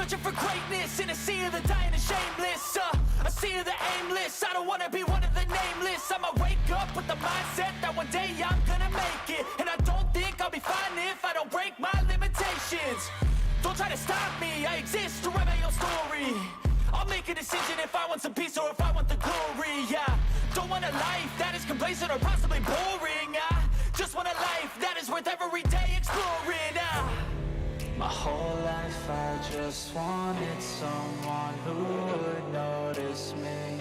searching for greatness in a sea of the dying and shameless. A sea of the aimless. I don't wanna be one of the nameless. I'ma wake up with the mindset that one day I'm gonna make it. And I don't think I'll be fine if I don't break my limitations. Don't try to stop me, I exist to write my own story. I'll make a decision if I want some peace or if I want the glory. Yeah, don't want a life that is complacent or possibly boring. I just want a life that is worth every day exploring. My whole life I just wanted someone who would notice me.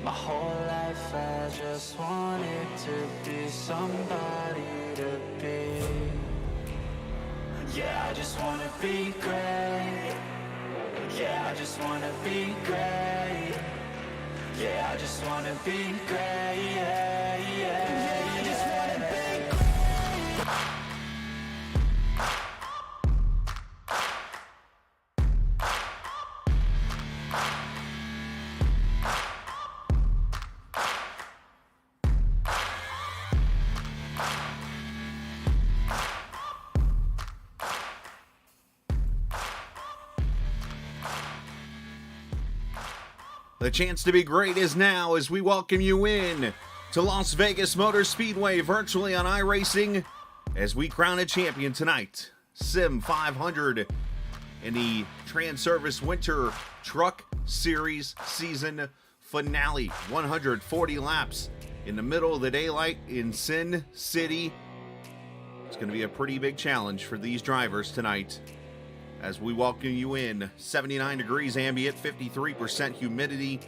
My whole life I just wanted to be somebody to be. Yeah, I just wanna be great. Yeah, I just wanna be great. Yeah, I just wanna be great. Yeah, yeah, I just wanna be great. The chance to be great is now as we welcome you in to Las Vegas Motor Speedway virtually on iRacing as we crown a champion tonight. Sim500 in the Transervice Winter Truck Series season finale. 140 laps in the middle of the daylight in Sin City. It's going to be a pretty big challenge for these drivers tonight. As we welcome you in, 79 degrees ambient, 53% humidity.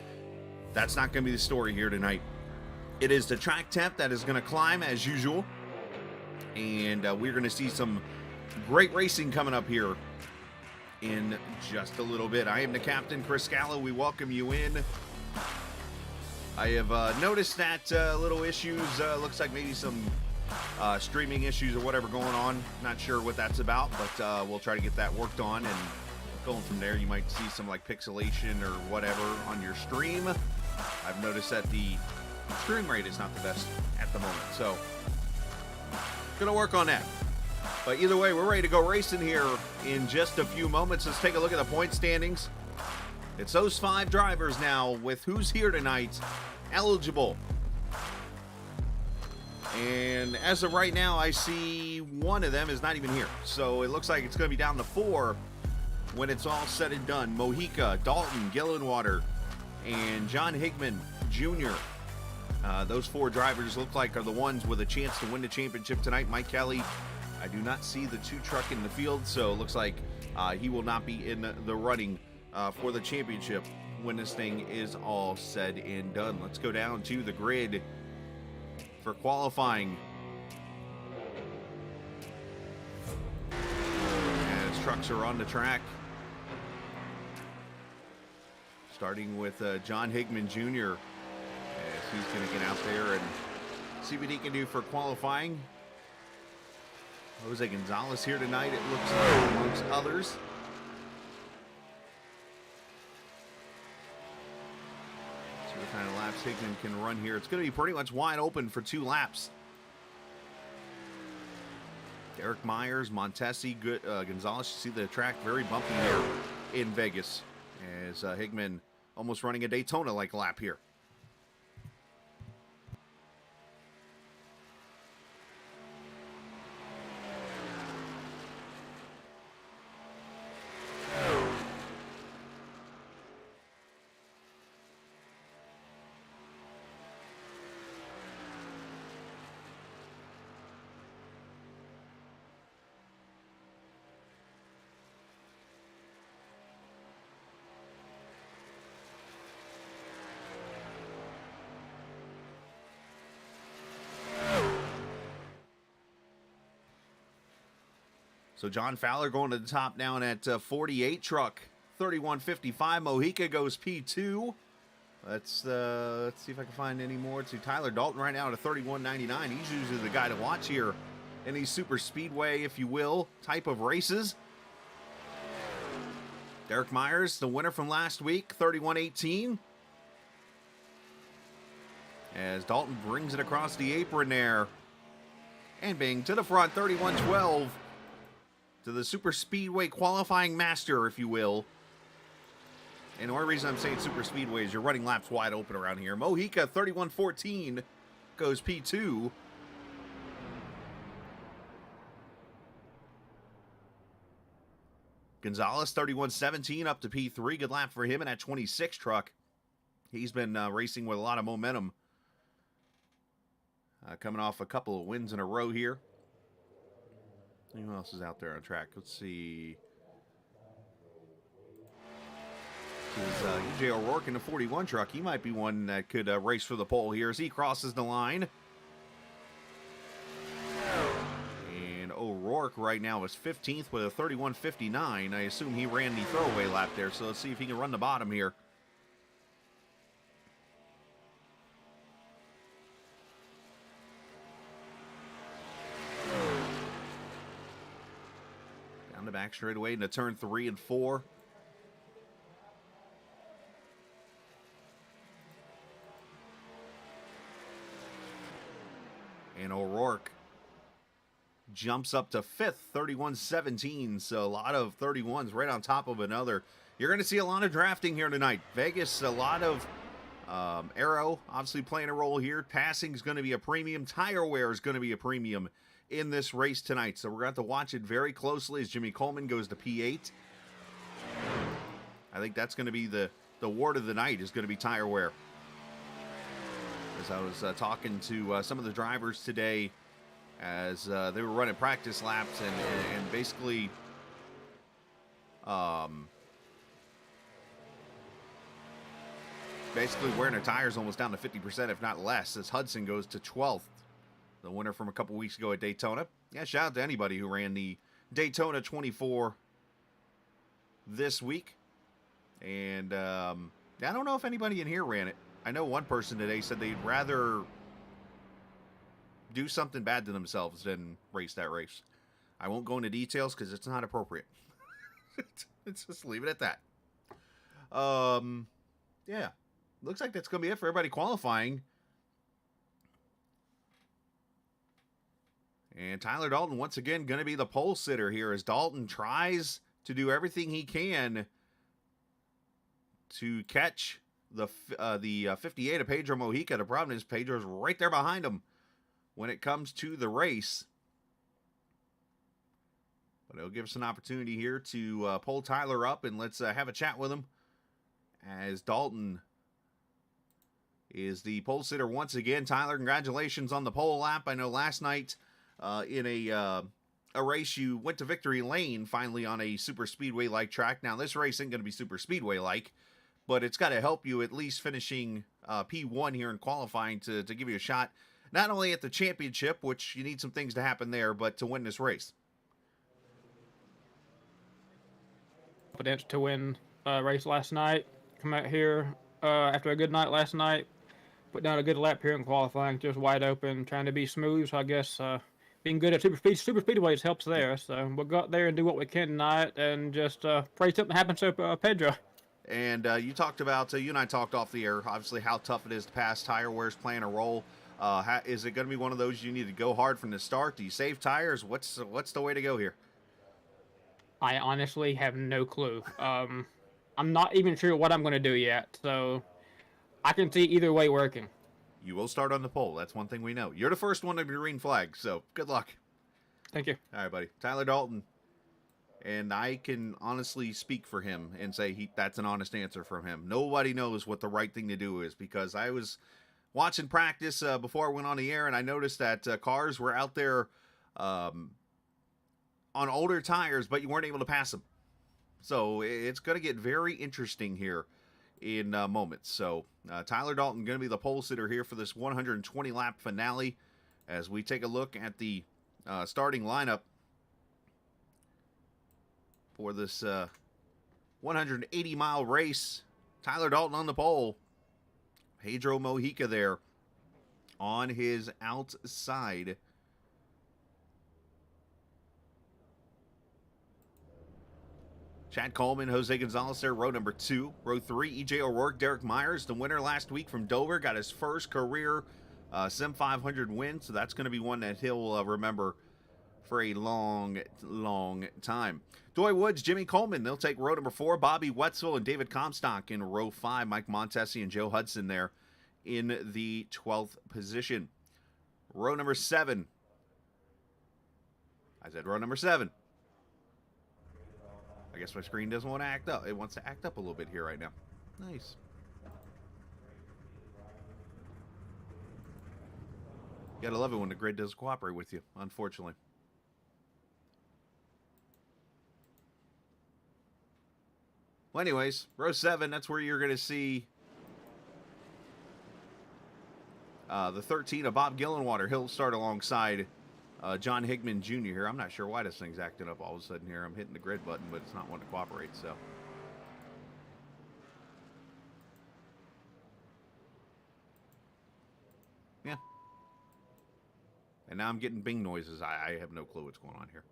That's not going to be the story here tonight. It is the track temp that is going to climb as usual. And we're going to see some great racing coming up here in just a little bit. I am the captain, Chris Scala. We welcome you in. I have noticed that little issues. Looks like maybe some streaming issues or whatever going on. Not sure what that's about, but we'll try to get that worked on, and going from there you might see some like pixelation or whatever on your stream. I've noticed that the stream rate is not the best at the moment, so gonna work on that. But either way, we're ready to go racing here in just a few moments. Let's take a look at the point standings. It's those 5 drivers now with who's here tonight eligible. And as of right now, I see one of them is not even here. So it looks like it's going to be down to 4 when it's all said and done. Mojica, Dalton, Gillenwater, and John Higman Jr. Those 4 drivers look like are the ones with a chance to win the championship tonight. Mike Kelly, I do not see the 2 truck in the field, so it looks like he will not be in the running for the championship when this thing is all said and done. Let's go down to the grid for qualifying. As trucks are on the track. Starting with John Higman Jr. as he's going to get out there and see what he can do for qualifying. Jose Gonzalez here tonight, it looks like, amongst others. What kind of laps Higman can run here. It's going to be pretty much wide open for 2 laps. Derek Myers, Montesi, Gonzalez. You see the track very bumpy here in Vegas as Higman almost running a Daytona-like lap here. So John Fowler going to the top down at 48 truck, 3155. Mojica goes P2. Let's see if I can find any more. To Tyler Dalton right now at a 31.99. He's usually the guy to watch here in these super speedway, if you will, type of races. Derek Myers, the winner from last week, 31.18. As Dalton brings it across the apron there. And bing to the front, 31.12. To to the Super Speedway qualifying master, if you will. And the only reason I'm saying Super Speedway is you're running laps wide open around here. Mojica 31.14 goes P2. Gonzalez 31.17 up to P3. Good lap for him in that 26 truck. He's been racing with a lot of momentum. Coming off a couple of wins in a row here. Who else is out there on track? Let's see. EJ O'Rourke in the 41 truck. He might be one that could race for the pole here as he crosses the line. And O'Rourke right now is 15th with a 31.59. I assume he ran the throwaway lap there, so let's see if he can run the bottom here. Down the back straightaway into turn 3 and 4. And O'Rourke jumps up to 5th, 31.17. So a lot of 31s right on top of another. You're going to see a lot of drafting here tonight. Vegas, a lot of aero, obviously playing a role here. Passing is going to be a premium. Tire wear is going to be a premium in this race tonight. So we're going to have to watch it very closely as Jimmy Coleman goes to P8. I think that's going to be the word of the night is going to be tire wear. As I was talking to some of the drivers today as they were running practice laps and basically wearing their tires almost down to 50%, if not less, as Hudson goes to 12th. The winner from a couple weeks ago at Daytona. Yeah, shout out to anybody who ran the Daytona 24 this week. And I don't know if anybody in here ran it. I know one person today said they'd rather do something bad to themselves than race that race. I won't go into details because it's not appropriate. Let's just leave it at that. Yeah. Looks like that's going to be it for everybody qualifying. And Tyler Dalton, once again, going to be the pole sitter here as Dalton tries to do everything he can to catch the 58 of Pedro Mojica. The problem is Pedro's right there behind him when it comes to the race. But it'll give us an opportunity here to pull Tyler up and let's have a chat with him as Dalton is the pole sitter once again. Tyler, congratulations on the pole lap. I know last night in a race you went to victory lane finally on a super speedway-like track. Now this race isn't going to be super speedway-like, but it's got to help you at least finishing P1 here in qualifying to give you a shot, not only at the championship, which you need some things to happen there, but to win this race. Confidence to win a race last night. Come out here after a good night last night. Put down a good lap here in qualifying, just wide open, trying to be smooth. So I guess being good at super speedways helps there. So we'll go out there and do what we can tonight and just pray something happens to Pedro. And you talked about, you and I talked off the air, obviously how tough it is to pass. Tire wear's playing a role. Is it going to be one of those you need to go hard from the start? Do you save tires? What's the way to go here? I honestly have no clue. I'm not even sure what I'm going to do yet. So I can see either way working. You will start on the pole. That's one thing we know. You're the first one to be green flag, so good luck. Thank you. All right, buddy. Tyler Dalton. And I can honestly speak for him and say that's an honest answer from him. Nobody knows what the right thing to do is, because I was watching practice before I went on the air, and I noticed that cars were out there on older tires, but you weren't able to pass them. So it's going to get very interesting here in moments. So Tyler Dalton going to be the pole sitter here for this 120-lap finale as we take a look at the starting lineup for this 180-mile race. Tyler Dalton on the pole. Pedro Mojica there on his outside. Chad Coleman, Jose Gonzalez there, row number 2. Row 3, EJ O'Rourke, Derek Myers, the winner last week from Dover, got his first career Sim500 win, so that's going to be one that he'll remember for a long, long time. Doy Woods, Jimmy Coleman, they'll take row number 4. Bobby Wetzel and David Comstock in row 5. Mike Montesi and Joe Hudson there in the 12th position. Row number 7. I said row number 7. I guess my screen doesn't want to act up. It wants to act up a little bit here right now. Nice. You gotta love it when the grid doesn't cooperate with you, unfortunately. Well, anyways, row 7, that's where you're going to see the 13 of Bob Gillenwater. He'll start alongside John Higman Jr. here. I'm not sure why this thing's acting up all of a sudden here. I'm hitting the grid button, but it's not wanting to cooperate, so. Yeah. And now I'm getting bing noises. I have no clue what's going on here.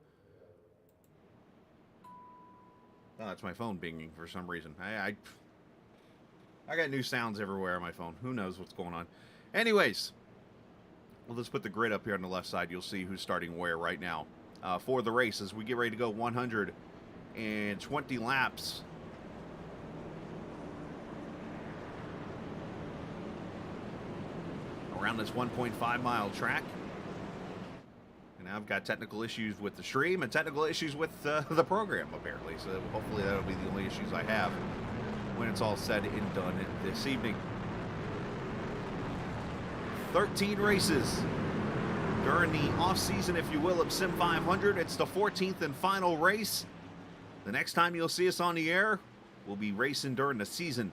Oh, that's my phone binging for some reason. I got new sounds everywhere on my phone. Who knows what's going on? Anyways, well, let's put the grid up here on the left side. You'll see who's starting where right now for the race as we get ready to go 120 laps. Around this 1.5-mile track. And I've got technical issues with the stream and technical issues with the program, apparently. So hopefully that'll be the only issues I have when it's all said and done this evening. 13 races during the off-season, if you will, of Sim500. It's the 14th and final race. The next time you'll see us on the air, we'll be racing during the season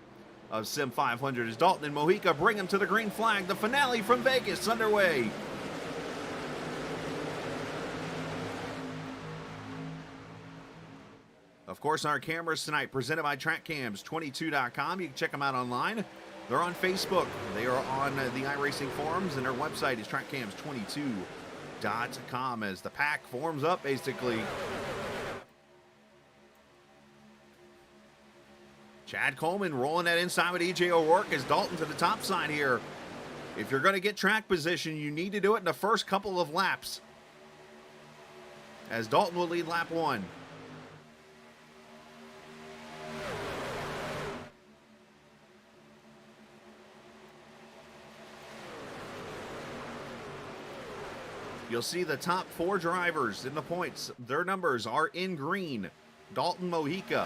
of Sim500 as Dalton and Mojica bring them to the green flag. The finale from Vegas underway. Of course, our cameras tonight presented by TrackCams22.com. You can check them out online. They're on Facebook. They are on the iRacing forums, and their website is TrackCams22.com as the pack forms up, basically. Chad Coleman rolling that inside with EJ O'Rourke as Dalton to the top side here. If you're going to get track position, you need to do it in the first couple of laps, as Dalton will lead lap 1. You'll see the top 4 drivers in the points. Their numbers are in green. Dalton, Mojica,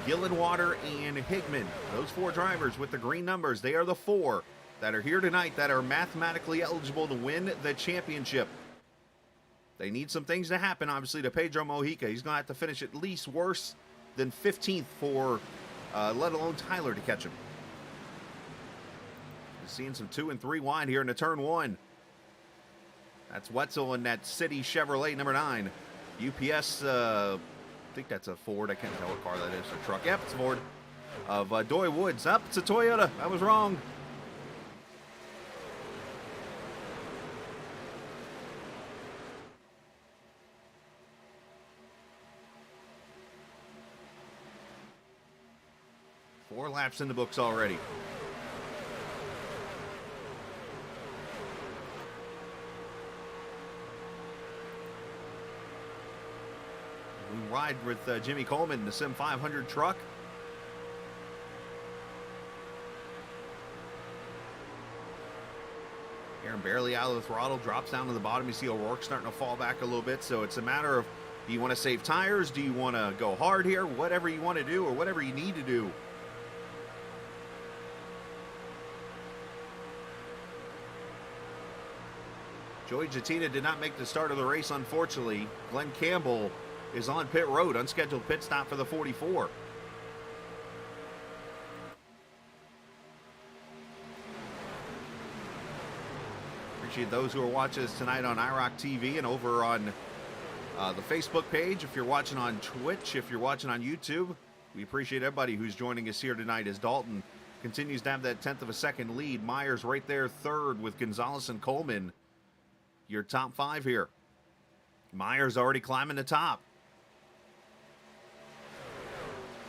Gillenwater, and Higman. Those 4 drivers with the green numbers, they are the 4 that are here tonight that are mathematically eligible to win the championship. They need some things to happen, obviously, to Pedro Mojica. He's going to have to finish at least worse than 15th for, let alone Tyler, to catch him. We're seeing some 2 and 3 wide here in the turn 1. That's Wetzel in that City Chevrolet number 9. UPS, I think that's a Ford. I can't tell what car that is. A truck. Yep, it's a Ford. Of Doy Woods. Up, it's a Toyota. I was wrong. Four laps in the books already. We ride with Jimmy Coleman in the Sim500 truck. Aaron barely out of the throttle, drops down to the bottom. You see O'Rourke starting to fall back a little bit. So it's a matter of, do you want to save tires? Do you want to go hard here? Whatever you want to do or whatever you need to do. Joey Jatina did not make the start of the race, unfortunately. Glenn Campbell is on pit road, unscheduled pit stop for the 44. Appreciate those who are watching us tonight on iRock TV and over on the Facebook page. If you're watching on Twitch, if you're watching on YouTube, we appreciate everybody who's joining us here tonight as Dalton continues to have that 1/10 of a second lead. Myers right there third with Gonzalez and Coleman. Your top 5 here. Myers already climbing the top.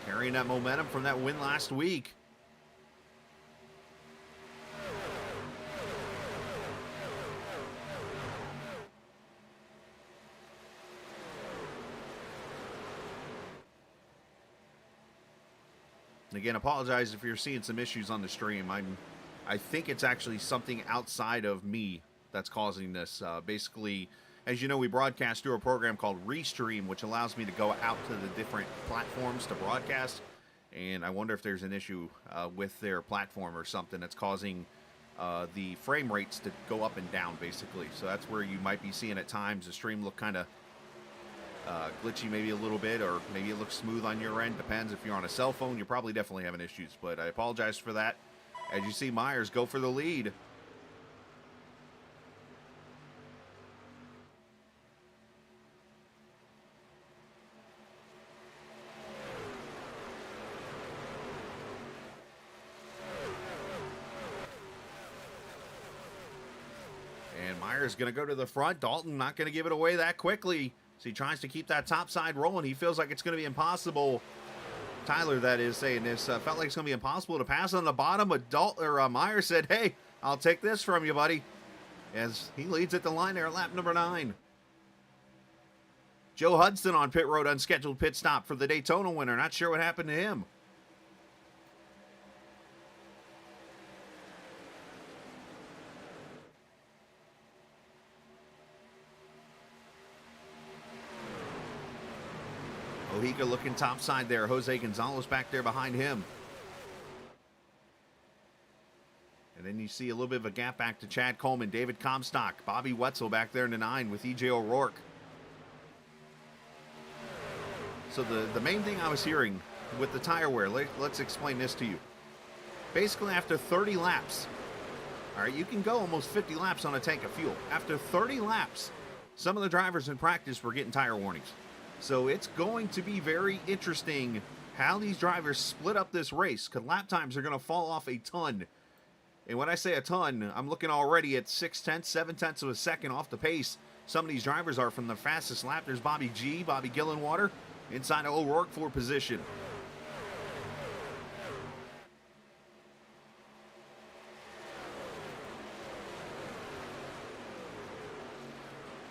Carrying that momentum from that win last week. Again, apologize if you're seeing some issues on the stream. I think it's actually something outside of me that's causing this. Basically, as you know, we broadcast through a program called Restream, which allows me to go out to the different platforms to broadcast. And I wonder if there's an issue with their platform or something that's causing the frame rates to go up and down, basically. So that's where you might be seeing at times the stream look kind of glitchy maybe a little bit, or maybe it looks smooth on your end. Depends. If you're on a cell phone, you're probably definitely having issues, but I apologize for that. As you see, Myers go for the lead. And Myers going to go to the front. Dalton not going to give it away that quickly. So he tries to keep that top side rolling. He feels like it's going to be impossible. Tyler, that is, saying this. Felt like it's going to be impossible to pass on the bottom. But Myers said, hey, I'll take this from you, buddy. As he leads at the line there at lap number 9. Joe Hudson on pit road, unscheduled pit stop for the Daytona winner. Not sure what happened to him. Mojica looking topside there. Jose Gonzalez back there behind him. And then you see a little bit of a gap back to Chad Coleman, David Comstock, Bobby Wetzel back there in the 9 with E.J. O'Rourke. So the main thing I was hearing with the tire wear, let's explain this to you. Basically, after 30 laps, all right, you can go almost 50 laps on a tank of fuel. After 30 laps, some of the drivers in practice were getting tire warnings. So it's going to be very interesting how these drivers split up this race, because lap times are going to fall off a ton. And when I say a ton, I'm looking already at 0.6, 0.7 of a second off the pace. Some of these drivers are from the fastest lap. There's Bobby Gillenwater, inside of O'Rourke for position.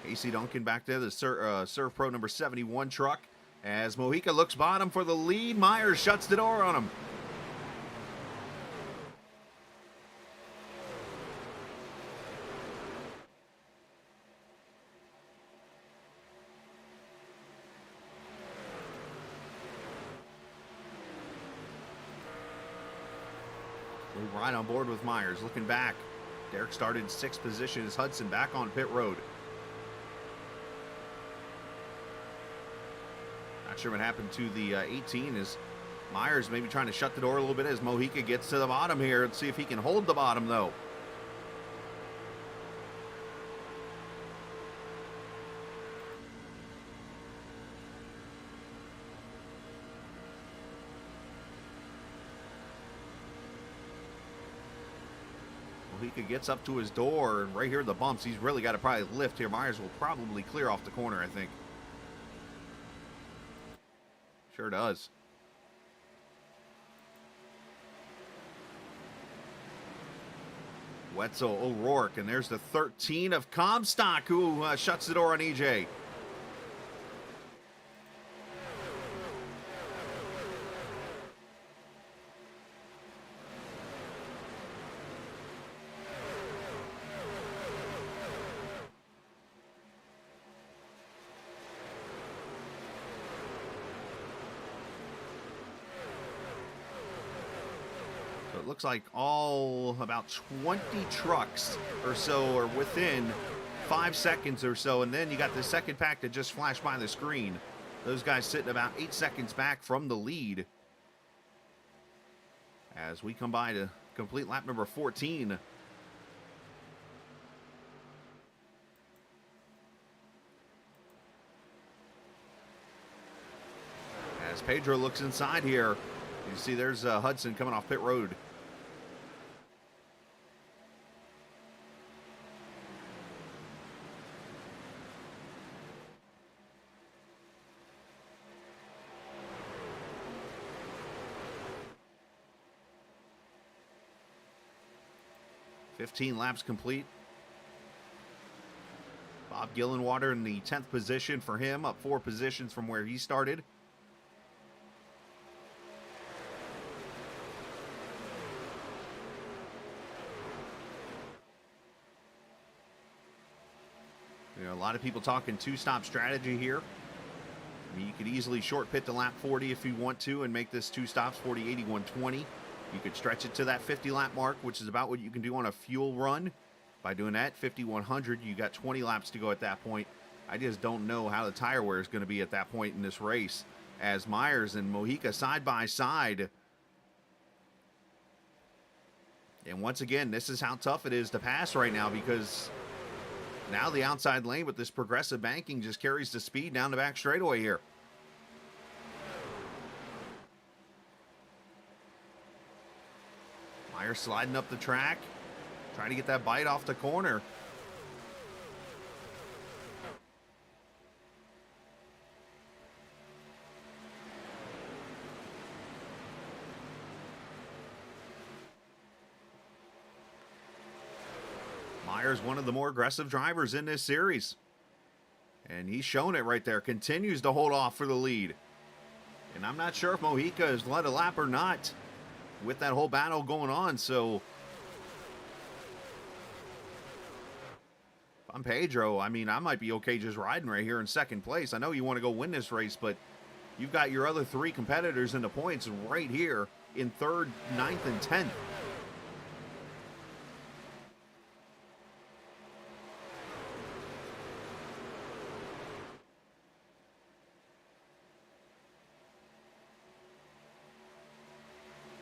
AC Duncan back there, the Surf Pro number 71 truck. As Mojica looks bottom for the lead, Myers shuts the door on him. We're right on board with Myers. Looking back, Derek started in 6th position as Hudson back on pit road. Not sure what happened to the 18 as Myers maybe trying to shut the door a little bit as Mojica gets to the bottom here. Let's see if he can hold the bottom, though. Mojica gets up to his door, and right here the bumps, he's really got to probably lift here. Myers will probably clear off the corner, I think. Sure does. Wetzel, O'Rourke, and there's the 13 of Comstock who shuts the door on EJ. It looks like all about 20 trucks or so are within 5 seconds or so, and then you got the second pack that just flashed by the screen. Those guys sitting about 8 seconds back from the lead. As we come by to complete lap number 14. As Pedro looks inside here, you see there's Hudson coming off pit road. $15 laps complete. Bob Gillenwater in the 10th position for him, up 4 positions from where he started. You know, a lot of people talking two-stop strategy here. I mean, you could easily short pit to lap 40 if you want to and make this two stops 40, 80, 120. You could stretch it to that 50 lap mark, which is about what you can do on a fuel run. By doing that, 50, 100, you got 20 laps to go at that point. I just don't know how the tire wear is going to be at that point in this race, as Myers and Mojica side by side. And once again, this is how tough it is to pass right now, because now the outside lane with this progressive banking just carries the speed down the back straightaway here. Myers sliding up the track, trying to get that bite off the corner. Myers, one of the more aggressive drivers in this series. And he's shown it right there. Continues to hold off for the lead. And I'm not sure if Mojica has led a lap or not with that whole battle going on. So if I'm Pedro, I mean, I might be okay just riding right here in second place. I know you want to go win this race, but you've got your other three competitors in the points right here in third, ninth, and 10th.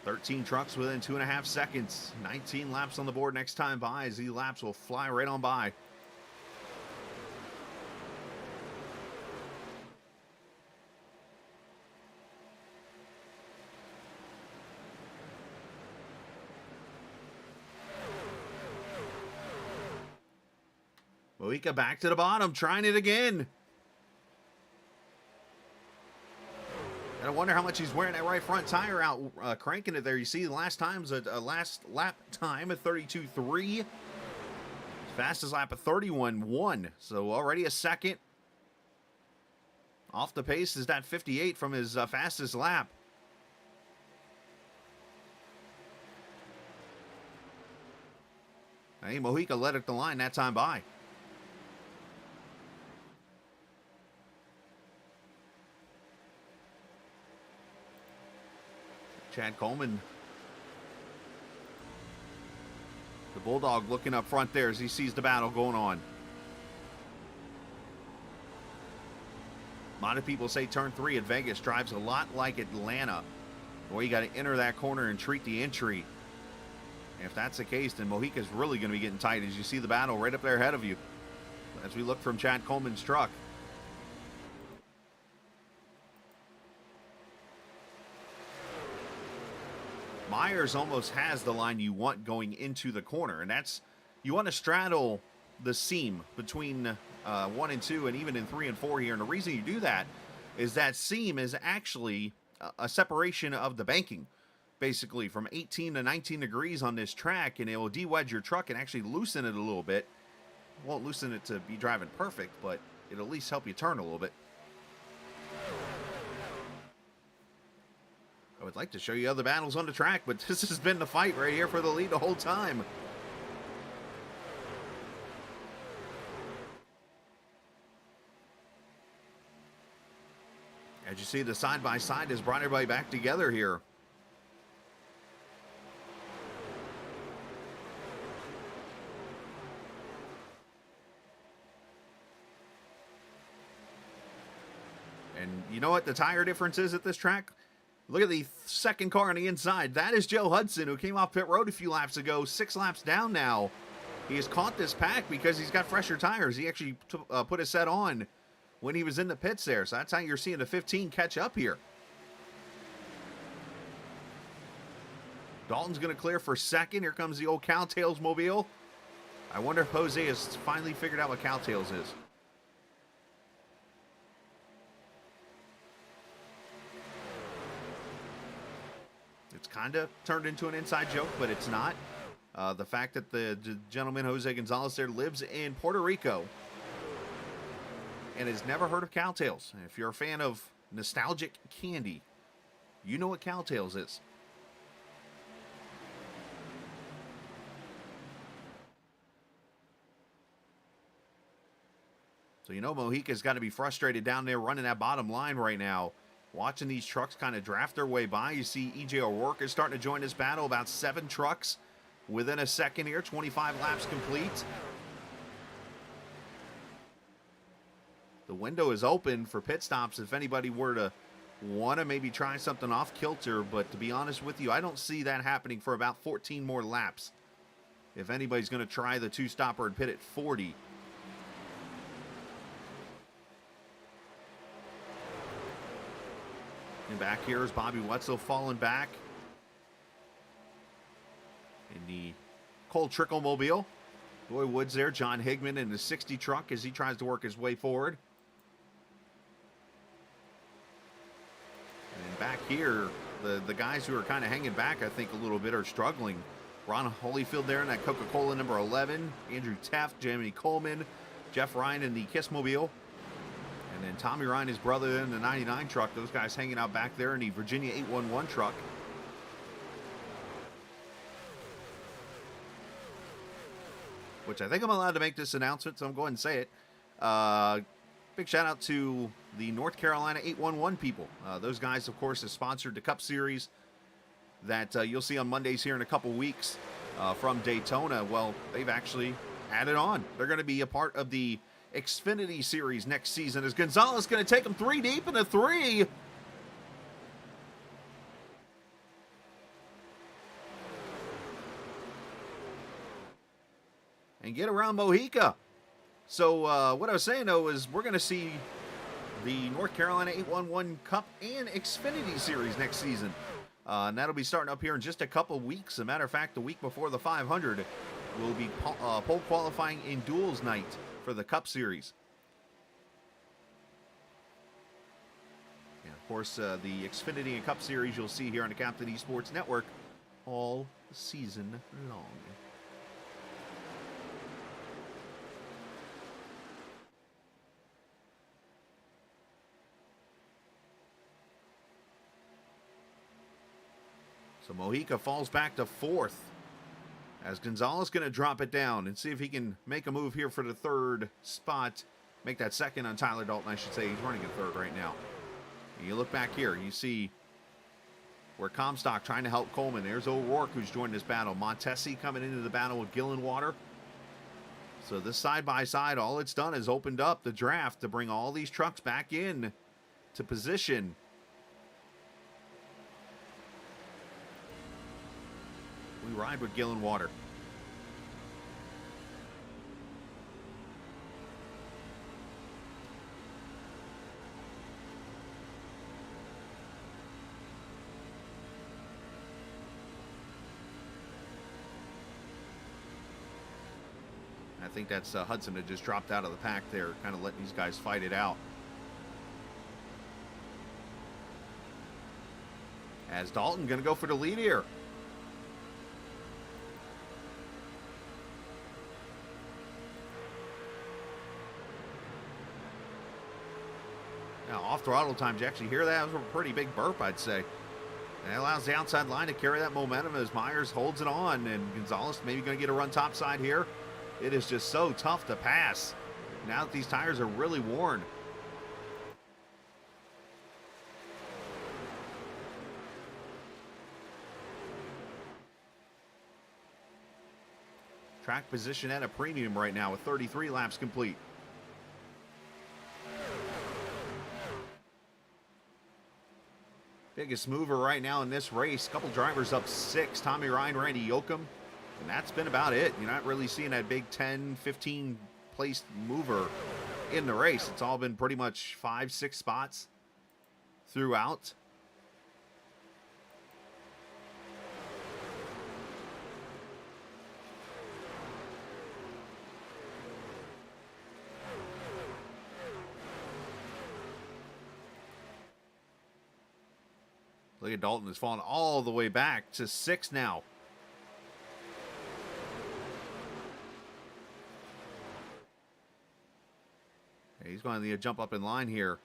Thirteen trucks within 2.5 seconds. 19 laps on the board next time by, as these laps will fly right on by. Mojica back to the bottom, trying it again. I wonder how much he's wearing that right front tire out, cranking it there. You see the last time's a last lap time of 32.3. Fastest lap of 31.1. So already a second. Off the pace is that 58 from his fastest lap. Hey, Mojica led at the line that time by. Chad Coleman, the Bulldog, looking up front there as he sees the battle going on. A lot of people say turn 3 at Vegas drives a lot like Atlanta, where you got to enter that corner and treat the entry. And if that's the case, then Mojica's really going to be getting tight, as you see the battle right up there ahead of you as we look from Chad Coleman's truck. Myers almost has the line you want going into the corner, and that's, you want to straddle the seam between 1 and 2 and even in 3 and 4 here. And the reason you do that is that seam is actually a separation of the banking, basically from 18 to 19 degrees on this track, and it will de-wedge your truck and actually loosen it a little bit. It won't loosen it to be driving perfect, but it'll at least help you turn a little bit. I would like to show you other battles on the track, but this has been the fight right here for the lead the whole time. As you see, the side-by-side has brought everybody back together here. And you know what the tire difference is at this track? Look at the second car on the inside. That is Joe Hudson, who came off pit road a few laps ago, 6 laps down now. He has caught this pack because he's got fresher tires. He actually put a set on when he was in the pits there. So that's how you're seeing the 15 catch up here. Dalton's going to clear for second. Here comes the old Cowtails mobile. I wonder if Jose has finally figured out what Cowtails is. It's kind of turned into an inside joke, but it's not. The fact that the gentleman, Jose Gonzalez, there lives in Puerto Rico and has never heard of Cowtails. If you're a fan of nostalgic candy, you know what Cowtails is. So you know Mojica's got to be frustrated down there running that bottom line right now. Watching these trucks kind of draft their way by. You see EJ O'Rourke is starting to join this battle. About 7 trucks within a second here. 25 laps complete. The window is open for pit stops if anybody were to want to maybe try something off kilter. But to be honest with you, I don't see that happening for about 14 more laps. If anybody's going to try the 2-stopper and pit at 40. And back here is Bobby Wetzel falling back in the Cole Trickle mobile. Roy Woods there, John Higman in the 60 truck as he tries to work his way forward. And back here, the guys who are kind of hanging back, I think, a little bit are struggling. Ron Holyfield there in that Coca-Cola number 11. Andrew Taft, Jamie Coleman, Jeff Ryan in the Kiss mobile. And then Tommy Ryan, his brother, in the 99 truck. Those guys hanging out back there in the Virginia 811 truck. Which I think I'm allowed to make this announcement, so I'm going to say it. Big shout out to the North Carolina 811 people. Those guys, of course, have sponsored the Cup Series that you'll see on Mondays here in a couple weeks from Daytona. Well, they've actually added on. They're going to be a part of the Xfinity Series next season as Gonzalez going to take them 3 deep in a 3. And get around Mojica. So what I was saying, though, is we're going to see the North Carolina 811 Cup and Xfinity Series next season. And that'll be starting up here in just a couple weeks. As a matter of fact, the week before the 500 will be pole qualifying in duels night for the Cup Series. And, of course, the Xfinity and Cup Series you'll see here on the Captain Esports Network all season long. So Mojica falls back to 4th as Gonzalez going to drop it down and see if he can make a move here for the 3rd spot. Make that 2nd on Tyler Dalton, I should say. He's running a 3rd right now. And you look back here, you see where Comstock trying to help Coleman. There's O'Rourke who's joined this battle. Montesi coming into the battle with Gillenwater. So this side-by-side, all it's done is opened up the draft to bring all these trucks back in to position. We ride with Gillenwater. I think that's Hudson that just dropped out of the pack there, kind of letting these guys fight it out. As Dalton going to go for the lead here. Now, off throttle times, you actually hear that? That was a pretty big burp, I'd say. That allows the outside line to carry that momentum as Myers holds it on, and Gonzalez maybe going to get a run topside here. It is just so tough to pass now that these tires are really worn. Track position at a premium right now with 33 laps complete. Biggest mover right now in this race. Couple drivers up 6. Tommy Ryan, Randy Yoakum. And that's been about it. You're not really seeing that big 10, 15 place mover in the race. It's all been pretty much 5, 6 spots throughout. Look at Dalton has fallen all the way back to 6 now. He's going to need a jump up in line here.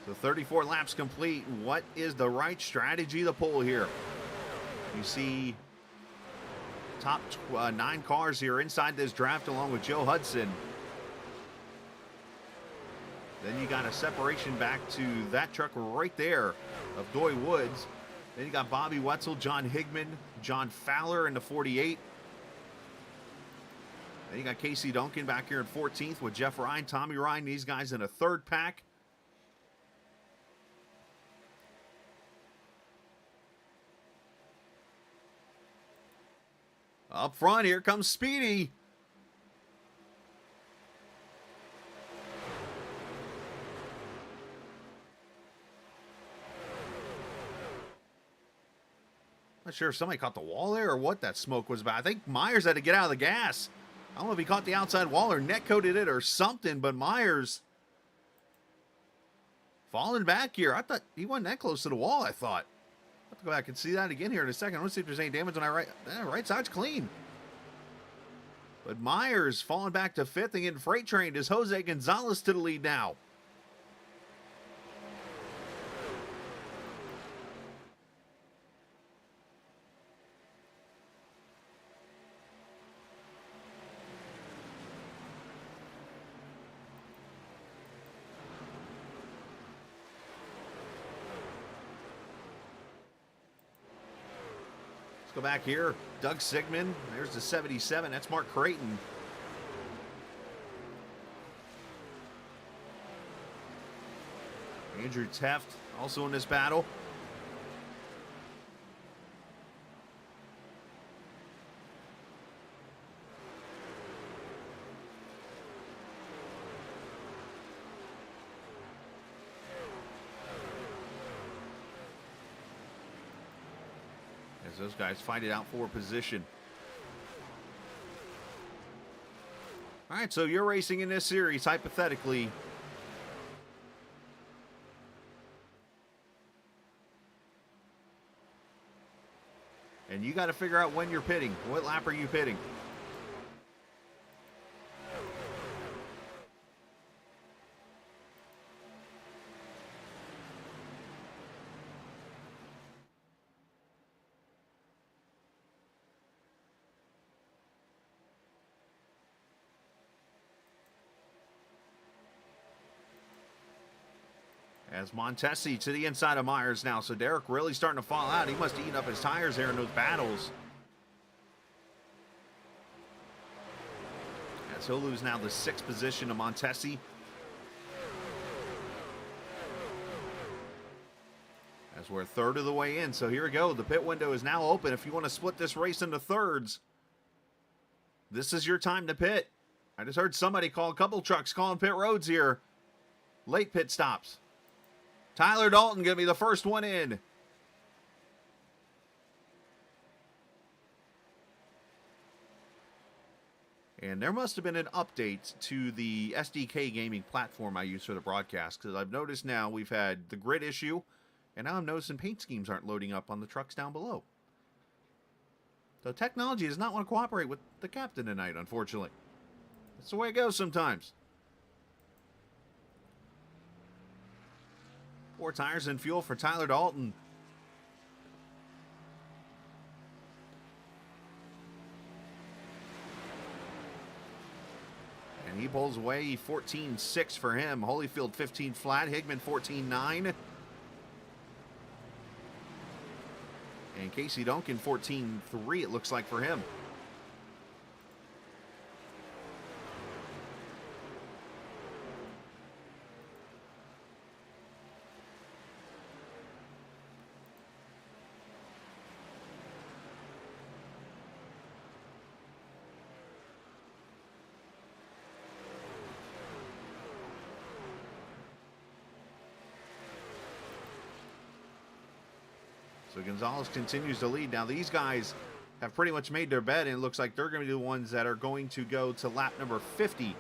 So 34 laps complete. What is the right strategy to pull here? You see top 9 cars here inside this draft along with Joe Hudson. Then you got a separation back to that truck right there of Doy Woods. Then you got Bobby Wetzel, John Higman, John Fowler in the 48. Then you got Casey Duncan back here in 14th with Jeff Ryan, Tommy Ryan, these guys in a third pack. Up front, here comes Speedy. Not sure if somebody caught the wall there or what that smoke was about. I think Myers had to get out of the gas. I don't know if he caught the outside wall or net coated it or something, but Myers falling back here. I thought he wasn't that close to the wall, I thought. I'll have to go back and see that again here in a second. I want to see if there's any damage on our right side's clean. But Myers falling back to 5th and getting freight trained as Jose Gonzalez to the lead now. Go back here. Doug Sigmund. There's the 77. That's Mark Creighton. Andrew Teft also in this battle. As those guys fight it out for position. All right, so you're racing in this series, hypothetically. And you got to figure out when you're pitting. What lap are you pitting? As Montesi to the inside of Myers now. So Derek really starting to fall out. He must have eaten up his tires there in those battles. As he'll lose now the 6th position to Montesi. As we're a third of the way in. So here we go. The pit window is now open. If you want to split this race into thirds, this is your time to pit. I just heard somebody call a couple trucks calling pit roads here. Late pit stops. Tyler Dalton going to be the first one in. And there must have been an update to the SDK gaming platform I use for the broadcast, because I've noticed now we've had the grid issue, and now I'm noticing paint schemes aren't loading up on the trucks down below. So technology does not want to cooperate with the captain tonight, unfortunately. That's the way it goes sometimes. 4 tires and fuel for Tyler Dalton. And he pulls away 14.6 for him. Holyfield 15 flat. Higman 14.9. And Casey Duncan 14.3 it looks like for him. So Gonzalez continues to lead. Now these guys have pretty much made their bed, and it looks like they're going to be the ones that are going to go to lap number 50.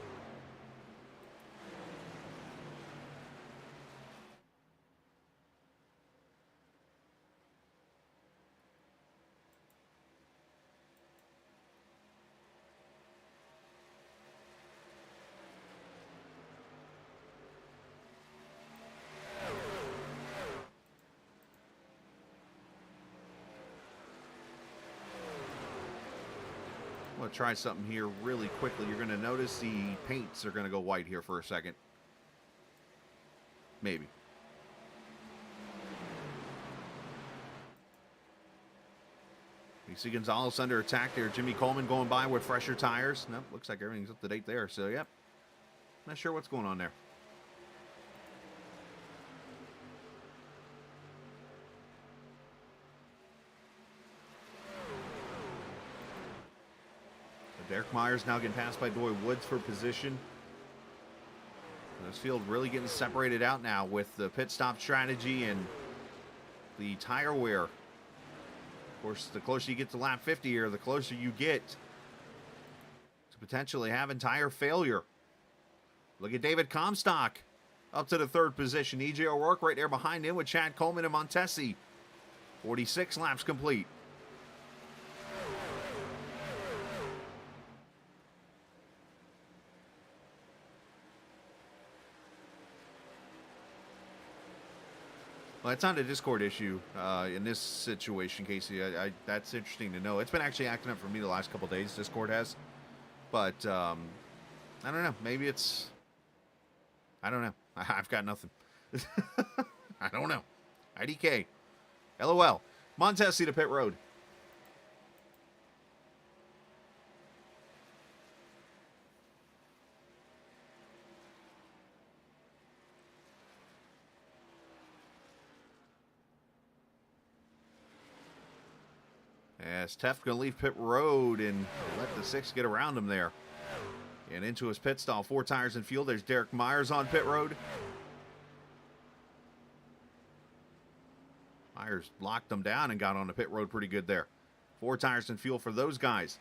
going to try something here really quickly. You're going to notice the paints are going to go white here for a second. Maybe. You see Gonzalez under attack there. Jimmy Coleman going by with fresher tires. Nope, looks like everything's up to date there. So, yep. Not sure what's going on there. Derek Myers now getting passed by Doy Woods for position. This field really getting separated out now with the pit stop strategy and the tire wear. Of course, the closer you get to lap 50 here, the closer you get to potentially having tire failure. Look at David Comstock up to the 3rd position. EJ O'Rourke right there behind him with Chad Coleman and Montesi. 46 laps complete. Well, it's not a Discord issue in this situation, Casey. That's interesting to know. It's been actually acting up for me the last couple days, Discord has. But, I don't know. Maybe it's... I don't know. I've got nothing. I don't know. IDK. LOL. Montesi to pit road. As Teff going to leave pit road and let the 6 get around him there. And into his pit stall. 4 tires in fuel. There's Derek Myers on pit road. Myers locked them down and got on the pit road pretty good there. 4 tires in fuel for those guys.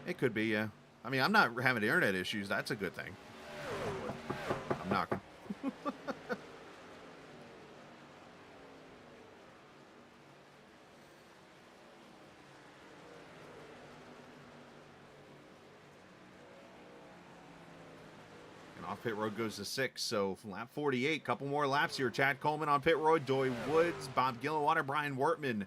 It could be, yeah. I mean, I'm not having internet issues. That's a good thing. I'm knocking. And off pit road goes to 6. So from lap 48, couple more laps here. Chad Coleman on pit road. Doy Woods, Bob Gillenwater, Brian Wortman.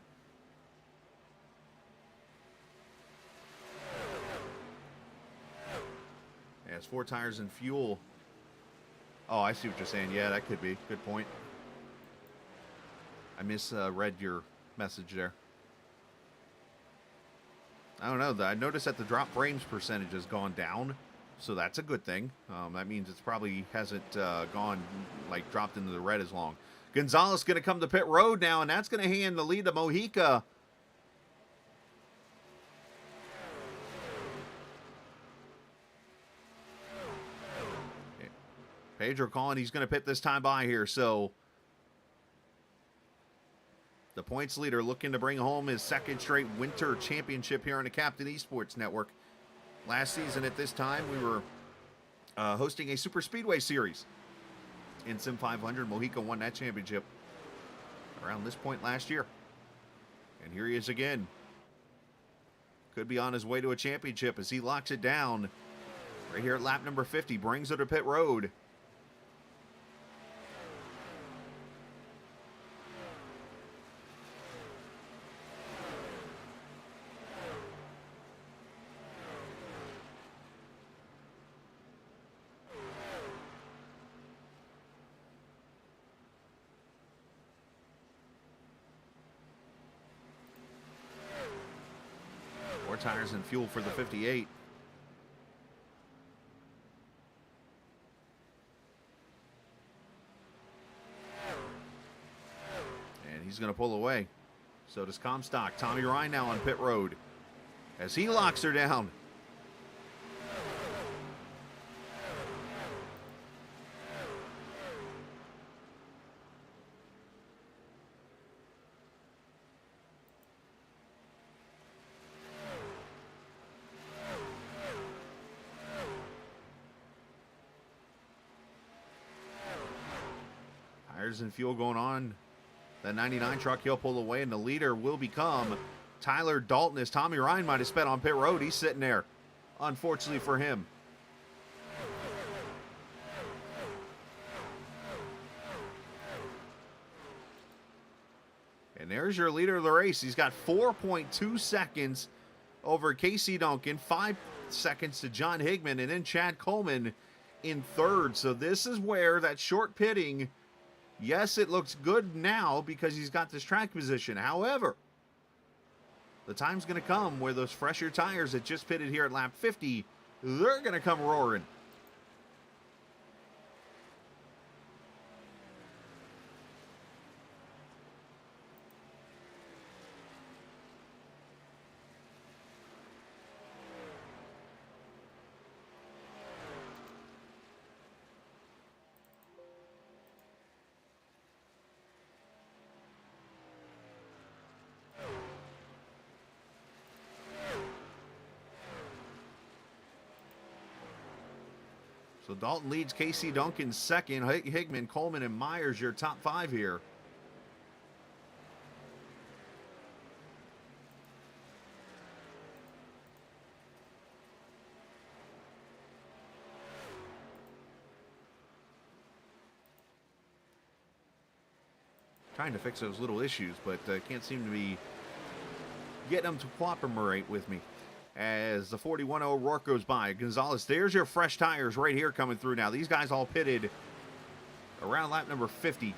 Has 4 tires and fuel. Oh, I see what you're saying. Yeah, that could be. Good point. I misread your message there. I don't know. I noticed that the drop frames percentage has gone down, so that's a good thing. That means it's probably hasn't gone, like, dropped into the red as long. Gonzalez going to come to pit road now, and that's going to hand the lead to Mojica. Pedro calling he's going to pit this time by here, so the points leader looking to bring home his 2nd straight winter championship here on the Captain Esports Network. Last season at this time, we were hosting a Super Speedway series in Sim500. Mojica won that championship around this point last year. And here he is again. Could be on his way to a championship as he locks it down right here at lap number 50. Brings it to pit road. Tires and fuel for the 58. And he's going to pull away. So does Comstock. Tommy Ryan now on pit road as he locks her down. And fuel going on. That 99 truck, he'll pull away, and the leader will become Tyler Dalton, as Tommy Ryan might have sped on pit road. He's sitting there, unfortunately for him. And there's your leader of the race. He's got 4.2 seconds over Casey Duncan, 5 seconds to John Higman, and then Chad Coleman in third. So this is where that short pitting, yes, it looks good now because he's got this track position. However, the time's going to come where those fresher tires that just pitted here at lap 50, they're going to come roaring. So Dalton leads Casey Duncan second. Higman, Coleman, and Myers your top 5 here. Trying to fix those little issues, but can't seem to be getting them to cooperate with me. As the 41-0 Rourke goes by, Gonzalez, there's your fresh tires right here coming through now. These guys all pitted around lap number 50.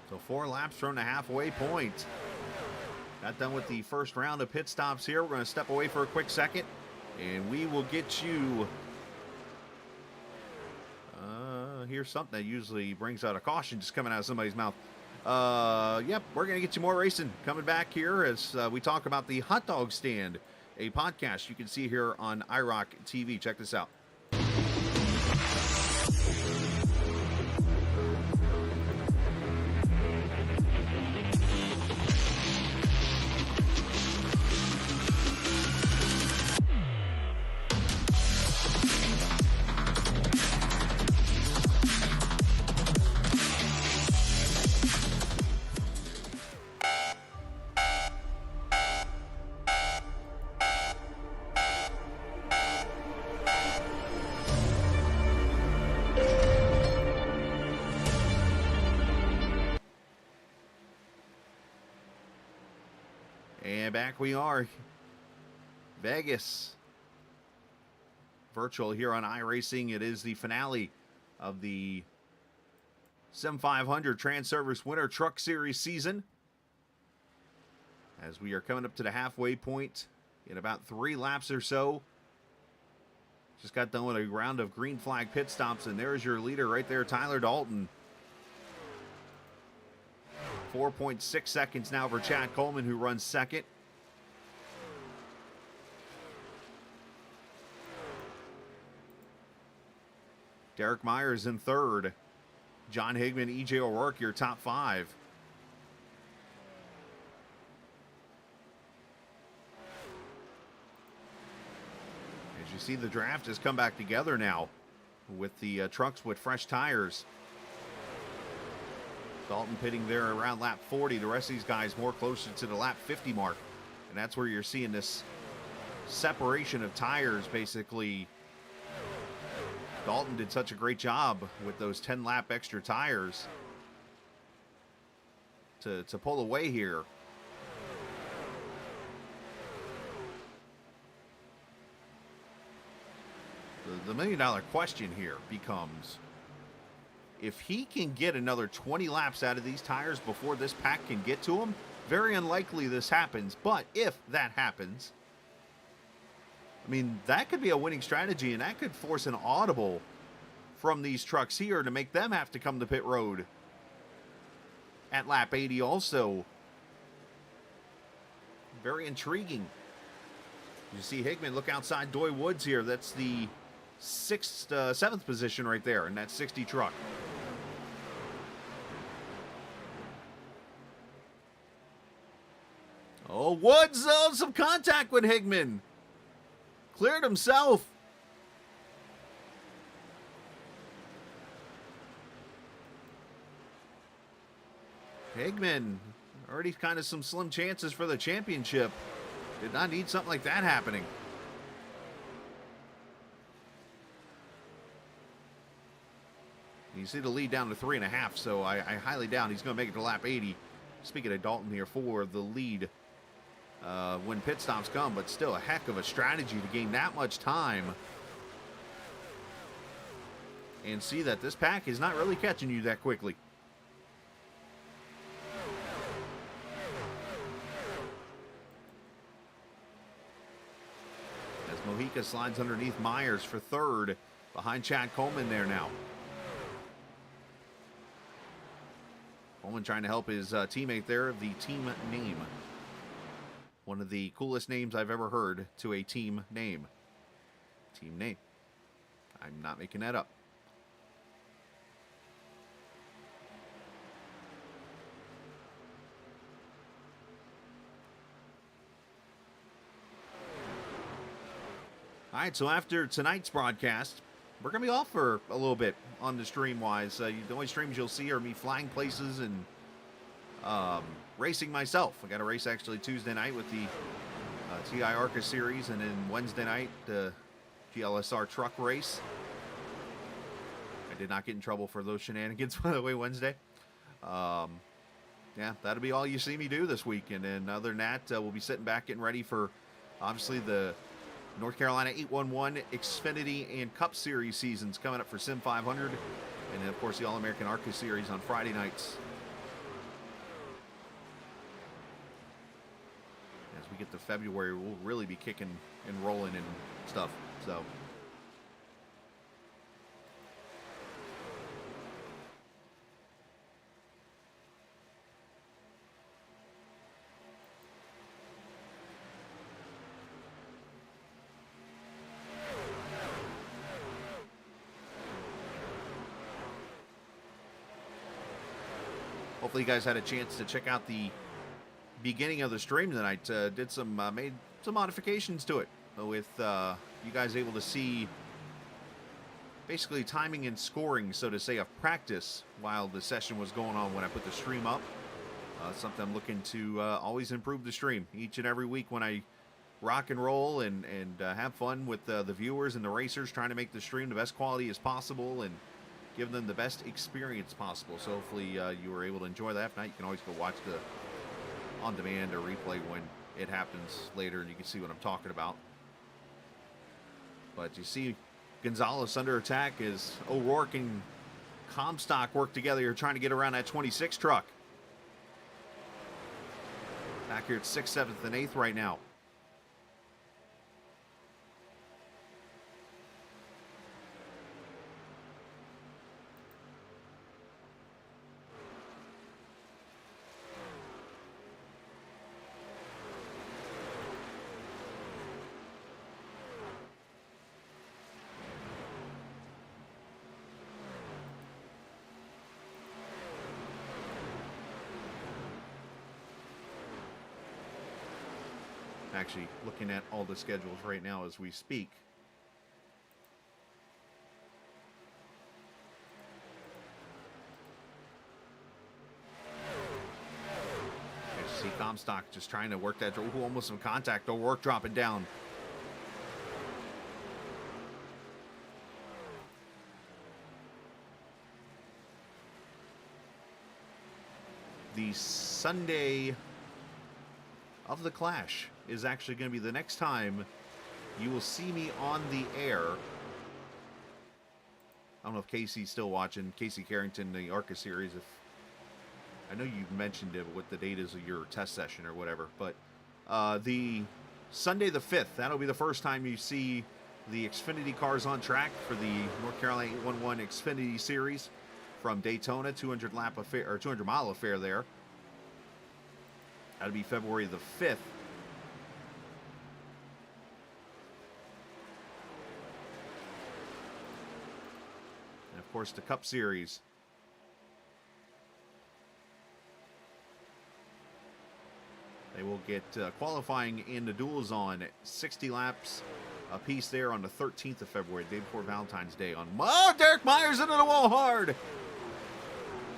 So 4 laps from the halfway point. Got done with the first round of pit stops here. We're going to step away for a quick second, and we will get you... here's something that usually brings out a caution just coming out of somebody's mouth. Yep, we're going to get you more racing coming back here as we talk about the hot dog stand, a podcast you can see here on iRock TV. Check this out. And back we are. Vegas. Virtual here on iRacing. It is the finale of the Sim500 Transervice Winter Truck Series season. As we are coming up to the halfway point in about 3 laps or so. Just got done with a round of green flag pit stops, and there's your leader right there, Tyler Dalton. 4.6 seconds now for Chad Coleman, who runs second. Derek Myers in third. John Higman, E.J. O'Rourke, your top 5. As you see, the draft has come back together now with the trucks with fresh tires. Dalton pitting there around lap 40. The rest of these guys more closer to the lap 50 mark. And that's where you're seeing this separation of tires, basically. Dalton did such a great job with those 10-lap extra tires to pull away here. The million-dollar question here becomes, if he can get another 20 laps out of these tires before this pack can get to him, very unlikely this happens, but if that happens, I mean, that could be a winning strategy, and that could force an audible from these trucks here to make them have to come to pit road at lap 80 also. Very intriguing. You see Higman look outside Doy Woods here. That's the 7th position right there in that 60 truck. Oh, Woods, some contact with Higman. Cleared himself. Higman, already kind of some slim chances for the championship. Did not need something like that happening. You see the lead down to 3.5, so I highly doubt he's going to make it to lap 80. Speaking of Dalton here for the lead when pit stops come, but still a heck of a strategy to gain that much time. And see that this pack is not really catching you that quickly. As Mojica slides underneath Myers for third, behind Chad Coleman there now. Coleman trying to help his teammate there, the team name. One of the coolest names I've ever heard to a team name. Team name. I'm not making that up. All right, so after tonight's broadcast, we're going to be off for a little bit on the stream-wise. The only streams you'll see are me flying places and racing myself. I got a race actually Tuesday night with the TI ARCA series, and then Wednesday night, the GLSR truck race. I did not get in trouble for those shenanigans, by the way, Wednesday. Yeah, that'll be all you see me do this week. And then other than that, we'll be sitting back getting ready for, obviously, the North Carolina 811 Xfinity and Cup Series seasons coming up for Sim500. And then, of course, the All-American ARCA Series on Friday nights. As we get to February, we'll really be kicking and rolling and stuff. So hopefully you guys had a chance to check out the beginning of the stream tonight. Did some made some modifications to it with you guys able to see basically timing and scoring, so to say, of practice while the session was going on when I put the stream up. Something I'm looking to always improve the stream each and every week when I rock and roll and have fun with the viewers and the racers, trying to make the stream the best quality as possible and give them the best experience possible. So hopefully you were able to enjoy that. If not, you can always go watch the on demand or replay when it happens later, and you can see what I'm talking about. But you see Gonzalez under attack as O'Rourke and Comstock work together here trying to get around that 26 truck. Back here at 6th, 7th, and 8th right now. Actually looking at all the schedules right now as we speak. I see Comstock just trying to work that. Ooh, almost some contact. O'Rourke dropping down. The Sunday of the Clash is actually going to be the next time you will see me on the air. I don't know if Casey's still watching. Casey Carrington, the ARCA series. If I know you mentioned it, what the date is of your test session or whatever. But the Sunday the 5th, that'll be the first time you see the Xfinity cars on track for the North Carolina 811 Xfinity series from Daytona, 200 lap affair or 200 mile affair there. That'll be February the 5th. And of course, the Cup Series. They will get qualifying in the dual zone, 60 laps a piece there on the 13th of February, the day before Valentine's Day. Oh, Derek Myers into the wall hard.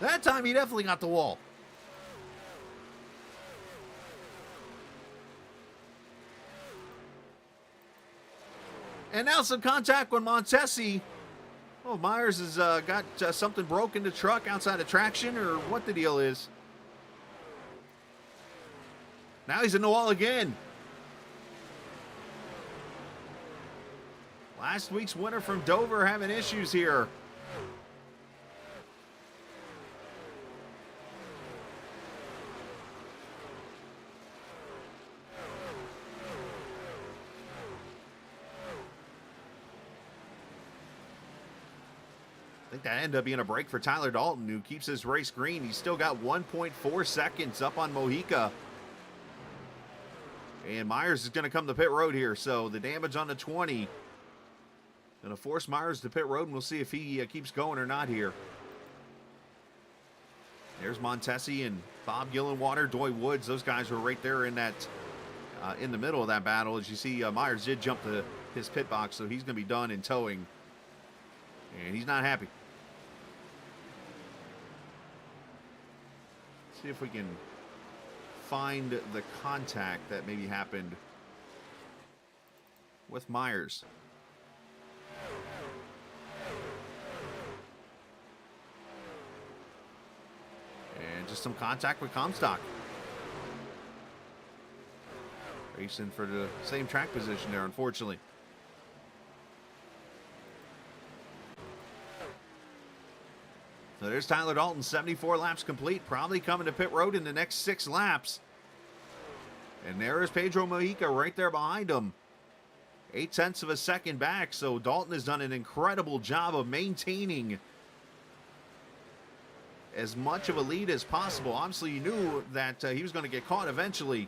That time he definitely got the wall. And now some contact with Montesi. Oh, Myers has got something broke in the truck outside of traction, or what the deal is. Now he's in the wall again. Last week's winner from Dover having issues here. I think that ended up being a break for Tyler Dalton, who keeps his race green. He's still got 1.4 seconds up on Mojica. And Myers is going to come to pit road here, so the damage on the 20. Going to force Myers to pit road, and we'll see if he keeps going or not here. There's Montesi and Bob Gillenwater, Doy Woods. Those guys were right there in that, in the middle of that battle. As you see, Myers did jump to his pit box, so he's going to be done in towing. And he's not happy. See if we can find the contact that maybe happened with Myers. And just some contact with Comstock. Racing for the same track position there, unfortunately. So there's Tyler Dalton, 74 laps complete, probably coming to pit road in the next 6 laps. And there is Pedro Mojica right there behind him. 0.8 of a second back, so Dalton has done an incredible job of maintaining as much of a lead as possible. Obviously, you knew that he was going to get caught eventually.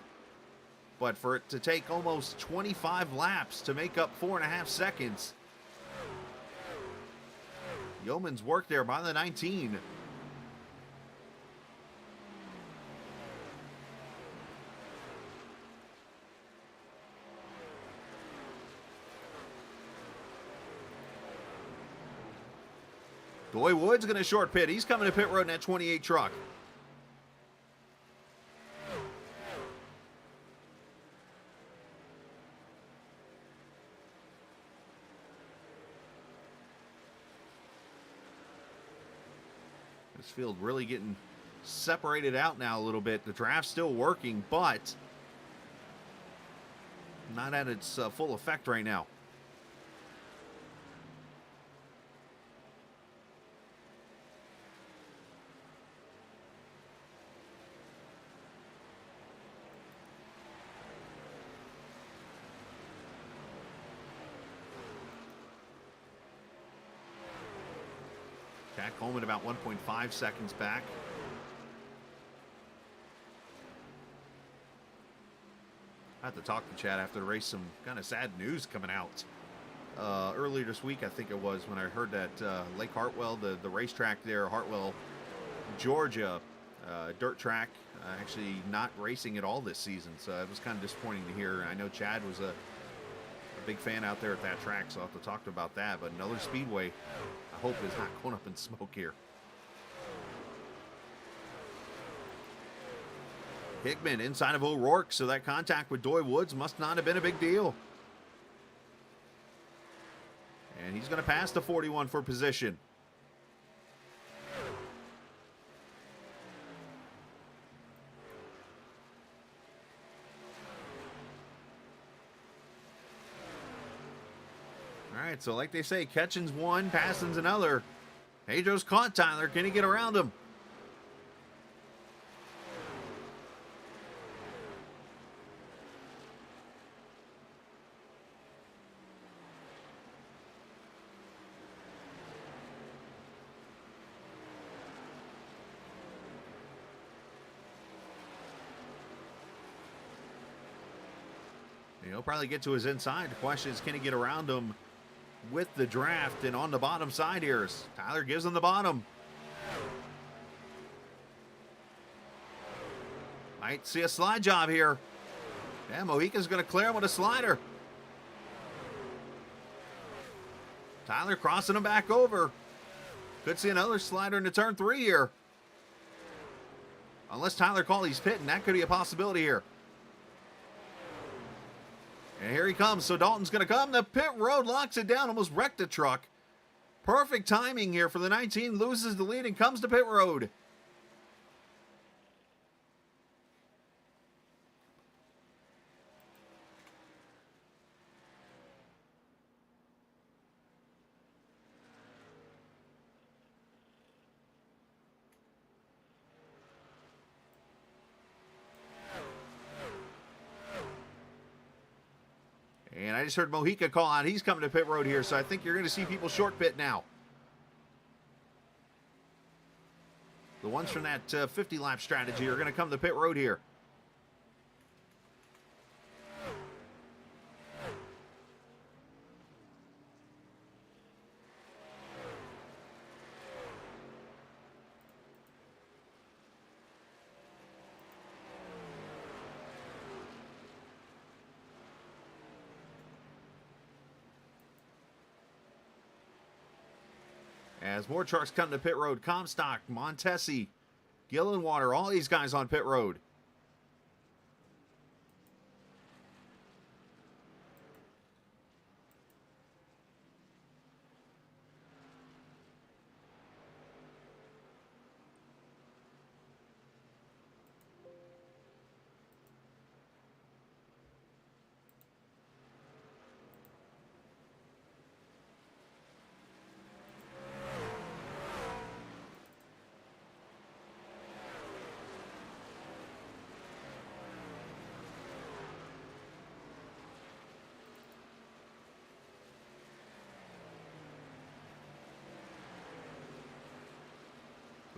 But for it to take almost 25 laps to make up 4.5 seconds, yeoman's work there by the 19. Doy Woods going to short pit. He's coming to pit road in that 28 truck. This field really getting separated out now a little bit. The draft's still working, but not at its full effect right now. Jack Coleman about 1.5 seconds back. I had to talk to Chad after the race. Some kind of sad news coming out. Earlier this week, I think it was, when I heard that Lake Hartwell, the racetrack there, Hartwell, Georgia, dirt track, actually not racing at all this season. So it was kind of disappointing to hear. I know Chad was a big fan out there at that track, so I'll have to talk to him about that. But another Speedway, I hope, is not going up in smoke here. Hickman inside of O'Rourke, so that contact with Doy Woods must not have been a big deal. And he's going to pass the 41 for position. All right, so like they say, catching's one, passing's another. Pedro's caught Tyler. Can he get around him? He'll probably get to his inside. The question is, can he get around him with the draft? And on the bottom side here, Tyler gives him the bottom. Might see a slide job here. Yeah, Mojica's going to clear him with a slider. Tyler crossing him back over. Could see another slider into turn 3 here. Unless Tyler Cawley's pitting, that could be a possibility here. And here he comes. So Dalton's going to come. The pit road locks it down. Almost wrecked the truck. Perfect timing here for the 19. Loses the lead and comes to pit road. And I just heard Mojica call out. He's coming to pit road here, so I think you're going to see people short pit now. The ones from that 50-lap strategy are going to come to pit road here. As more trucks come to pit road, Comstock, Montesi, Gillenwater, all these guys on pit road.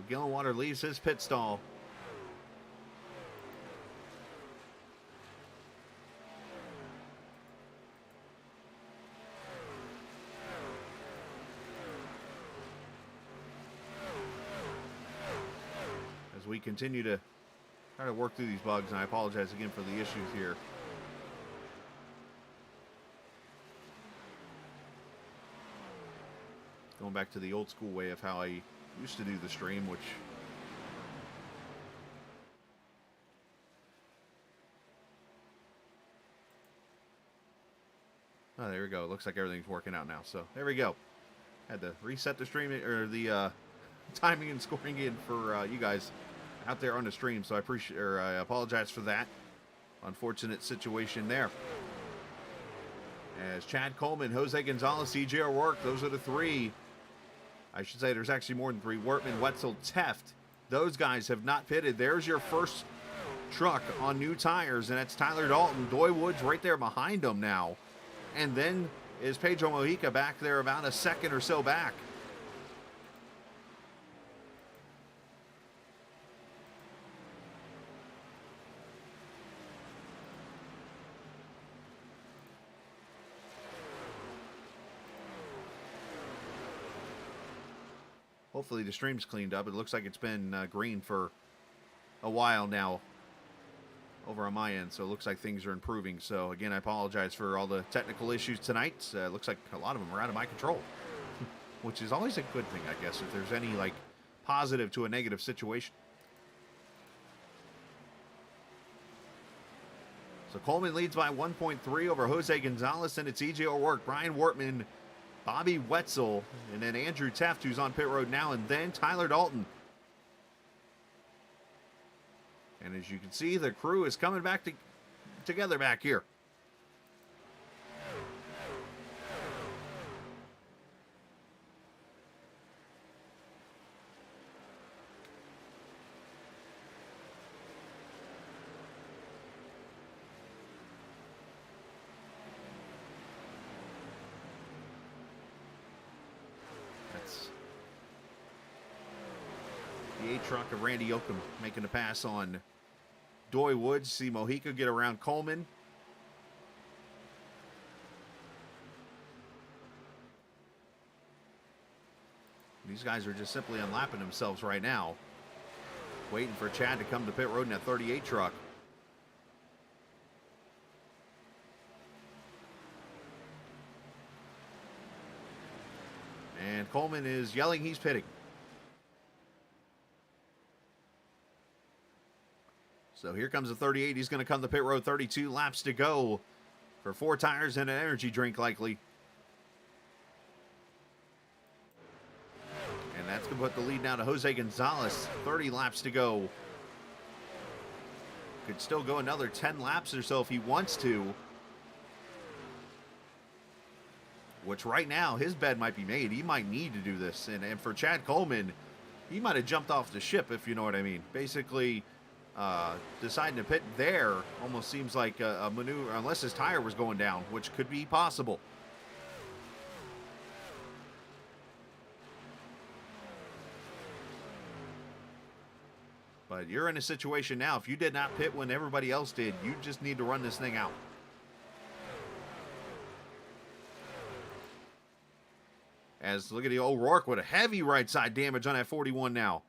Gillenwater leaves his pit stall. As we continue to try to work through these bugs, and I apologize again for the issues here. Going back to the old school way of how I used to do the stream, which oh, there we go. It looks like everything's working out now. So there we go. Had to reset the stream or the timing and scoring in for you guys out there on the stream. So I apologize for that unfortunate situation there. As Chad Coleman, Jose Gonzalez, CJ O'Rourke, those are the three. I should say there's actually more than three. Wortman, Wetzel, Teft. Those guys have not pitted. There's your first truck on new tires, and that's Tyler Dalton. Doy Woods right there behind him now. And then is Pedro Mojica back there about a second or so back. Hopefully the stream's cleaned up. It looks like it's been green for a while now over on my end, so it looks like things are improving. So again, I apologize for all the technical issues tonight. It looks like a lot of them are out of my control, which is always a good thing, I guess, if there's any like positive to a negative situation. So Coleman leads by 1.3 over Jose Gonzalez, and it's EJ O'Rourke, Brian Wortman, Bobby Wetzel, and then Andrew Teft, who's on pit road now, and then Tyler Dalton. And as you can see, the crew is coming back together back here. The 8 truck of Randy Yoakum making a pass on Doy Woods. See Mojica get around Coleman. These guys are just simply unlapping themselves right now. Waiting for Chad to come to pit road in that 38 truck. And Coleman is yelling he's pitting. So here comes the 38. He's going to come to pit road. 32 laps to go for 4 tires and an energy drink likely. And that's going to put the lead now to Jose Gonzalez. 30 laps to go. Could still go another 10 laps or so if he wants to. Which right now, his bed might be made. He might need to do this. And for Chad Coleman, he might have jumped off the ship, if you know what I mean. Basically, deciding to pit there almost seems like a maneuver, unless his tire was going down, which could be possible. But you're in a situation now, if you did not pit when everybody else did, you just need to run this thing out. As look at the O'Rourke with a heavy right side damage on that 41 now.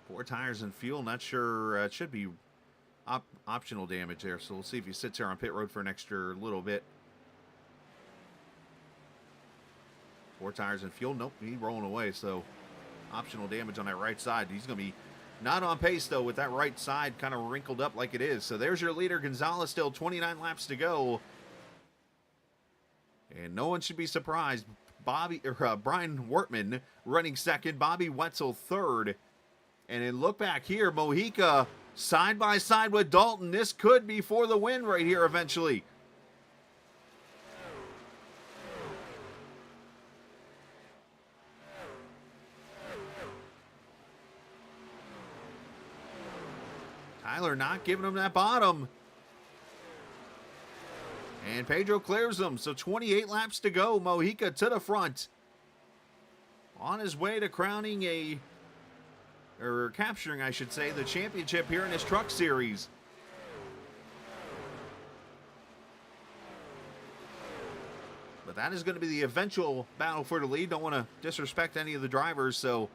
Four tires and fuel. Not sure. It should be optional damage there. So we'll see if he sits here on pit road for an extra little bit. 4 tires and fuel. Nope, he's rolling away. So optional damage on that right side. He's going to be not on pace, though, with that right side kind of wrinkled up like it is. So there's your leader, Gonzalez, still 29 laps to go. And no one should be surprised. Brian Wortman running second. Bobby Wetzel third. And then look back here. Mojica side by side with Dalton. This could be for the win right here eventually. Tyler not giving him that bottom. And Pedro clears him. So 28 laps to go. Mojica to the front. On his way to crowning capturing, I should say, the championship here in this truck series. But that is going to be the eventual battle for the lead. Don't want to disrespect any of the drivers. So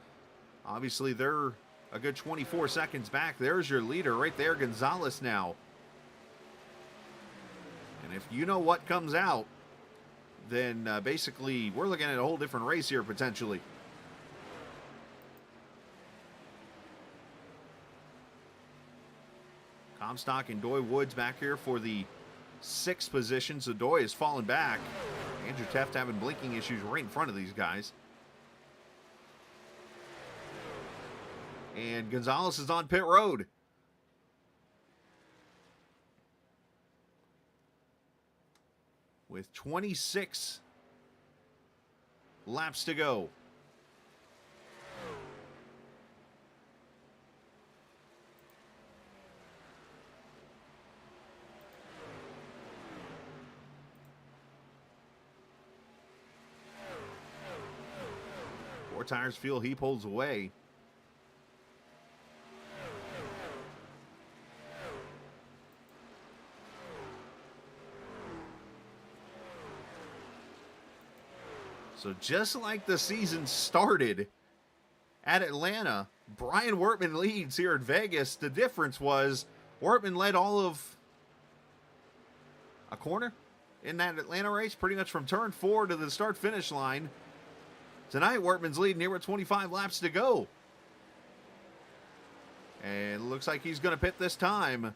obviously they're a good 24 seconds back. There's your leader right there, Gonzalez now. And if you know what comes out, then basically we're looking at a whole different race here potentially. Comstock and Doy Woods back here for the 6th position. So Doy is falling back. Andrew Teft having blinking issues right in front of these guys. And Gonzalez is on pit road. With 26 laps to go. Four tires fuel, he pulls away. So just like the season started at Atlanta, Brian Wortman leads here at Vegas. The difference was Wortman led all of a corner in that Atlanta race, pretty much from turn 4 to the start-finish line. Tonight, Wortman's leading here with 25 laps to go. And it looks like he's going to pit this time.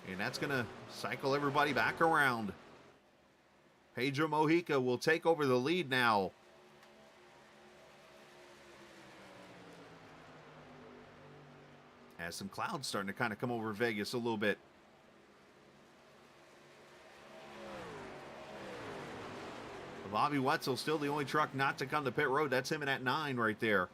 And that's going to cycle everybody back around. Pedro Mojica will take over the lead now. Has some clouds starting to kind of come over Vegas a little bit. Bobby Wetzel still the only truck not to come to pit road. That's him in at 9 right there.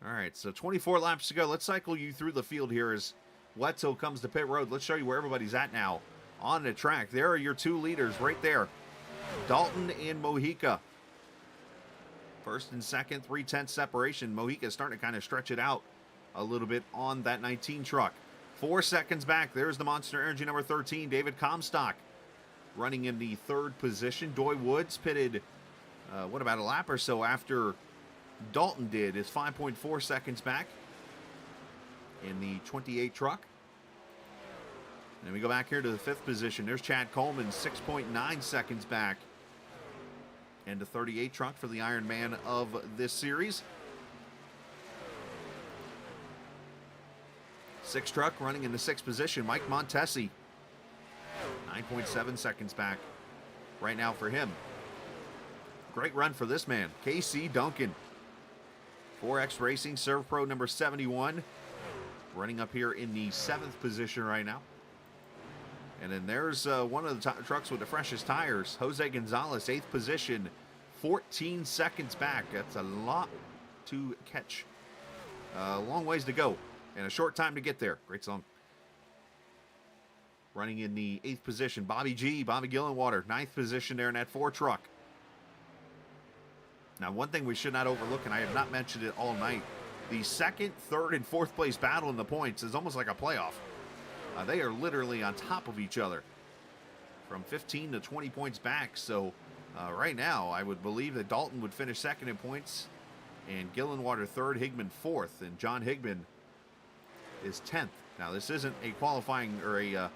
All right, so 24 laps to go. Let's cycle you through the field here as Wetzel comes to pit road. Let's show you where everybody's at now on the track. There are your two leaders right there, Dalton and Mojica. First and second, 3/10 separation. Mojica starting to kind of stretch it out a little bit on that 19 truck. 4 seconds back, there's the Monster Energy number 13, David Comstock, running in the third position. Doy Woods pitted, what about a lap or so after Dalton did, is 5.4 seconds back in the 28 truck. And we go back here to the 5th position. There's Chad Coleman, 6.9 seconds back in the 38 truck for the Iron Man of this series. 6 truck running in the 6th position. Mike Montesi, 9.7 seconds back right now for him. Great run for this man. KC Duncan, 4X Racing, Serve Pro number 71, running up here in the 7th position right now. And then there's one of the trucks with the freshest tires, Jose Gonzalez, 8th position, 14 seconds back. That's a lot to catch. A long ways to go and a short time to get there. Great song. Running in the 8th position, Bobby Gillenwater, 9th position there in that 4 truck. Now, one thing we should not overlook, and I have not mentioned it all night, the 2nd, 3rd, and 4th place battle in the points is almost like a playoff. They are literally on top of each other from 15 to 20 points back. So right now, I would believe that Dalton would finish 2nd in points and Gillenwater 3rd, Higman 4th, and John Higman is 10th. Now, this isn't a qualifying or a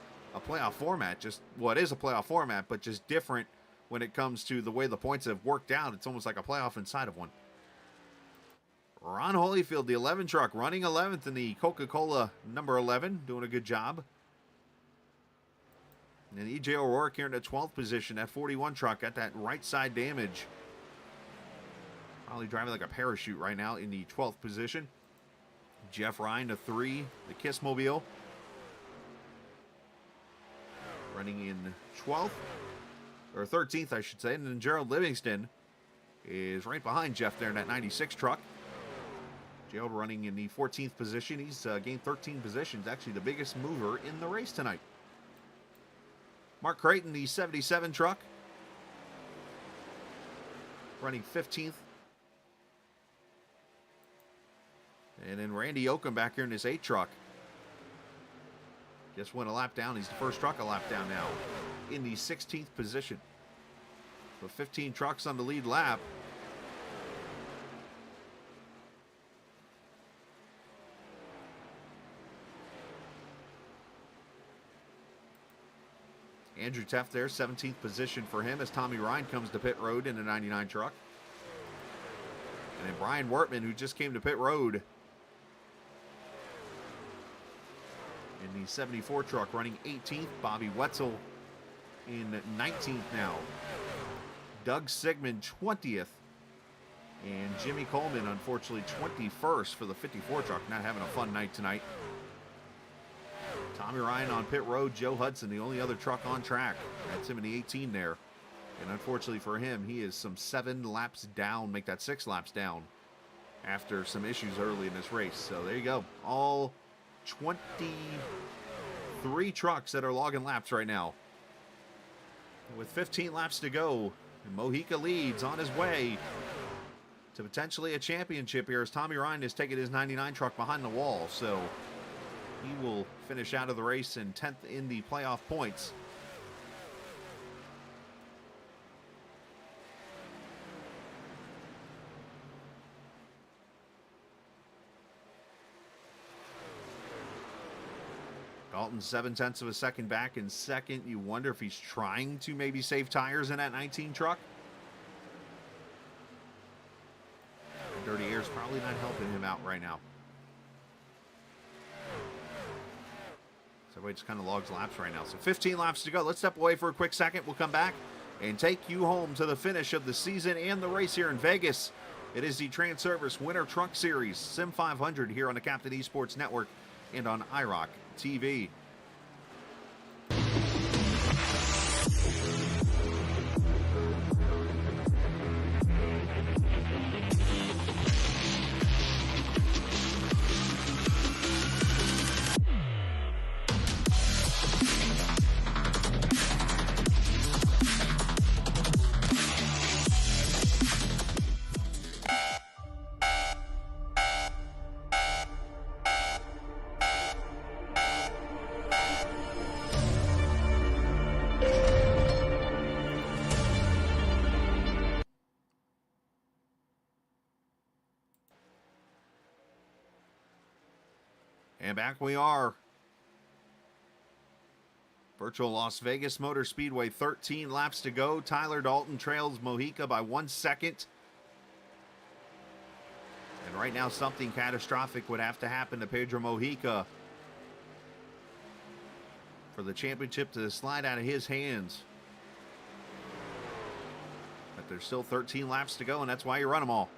playoff format. Just, well, it is a playoff format, but just different when it comes to the way the points have worked out. It's almost like a playoff inside of one. Ron Holyfield, the 11 truck, running 11th in the Coca-Cola number 11, doing a good job. And EJ O'Rourke here in the 12th position. That 41 truck got that right side damage. Probably driving like a parachute right now in the 12th position. Jeff Ryan, the 3, the Kiss Mobile, running in 12th, or 13th, I should say. And then Gerald Livingston is right behind Jeff there in that 96 truck. Gerald running in the 14th position. He's gained 13 positions, actually the biggest mover in the race tonight. Mark Creighton, the 77 truck, running 15th. And then Randy Oakham back here in his 8 truck. Just went a lap down. He's the first truck a lap down now in the 16th position. With 15 trucks on the lead lap. Andrew Teff there, 17th position for him as Tommy Ryan comes to pit road in the 99 truck. And then Brian Wortman, who just came to pit road in the 74 truck, running 18th. Bobby Wetzel in 19th now. Doug Sigmund 20th. And Jimmy Coleman, unfortunately, 21st for the 54 truck. Not having a fun night tonight. Tommy Ryan on pit road. Joe Hudson, the only other truck on track. That's him in the 18 there. And unfortunately for him, he is some 7 laps down, make that 6 laps down after some issues early in this race. So there you go. All 23 trucks that are logging laps right now. With 15 laps to go, Mojica leads on his way to potentially a championship here as Tommy Ryan is taking his 99 truck behind the wall. So he will finish out of the race in 10th in the playoff points. Dalton 0.7 of a second back in second. You wonder if he's trying to maybe save tires in that 19 truck. Dirty air's probably not helping him out right now. So everybody just kind of logs laps right now. So 15 laps to go. Let's step away for a quick second. We'll come back and take you home to the finish of the season and the race here in Vegas. It is the Transervice Winter Truck Series, Sim500 here on the Captain Esports Network and on iRock TV. And back we are. Virtual Las Vegas Motor Speedway, 13 laps to go. Tyler Dalton trails Mojica by 1 second. And right now, something catastrophic would have to happen to Pedro Mojica for the championship to slide out of his hands. But there's still 13 laps to go, and that's why you run them all.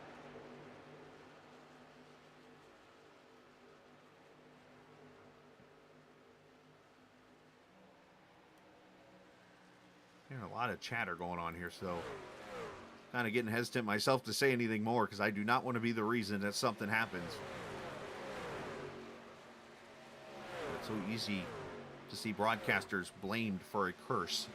There's a lot of chatter going on here, so kind of getting hesitant myself to say anything more because I do not want to be the reason that something happens. It's so easy to see broadcasters blamed for a curse.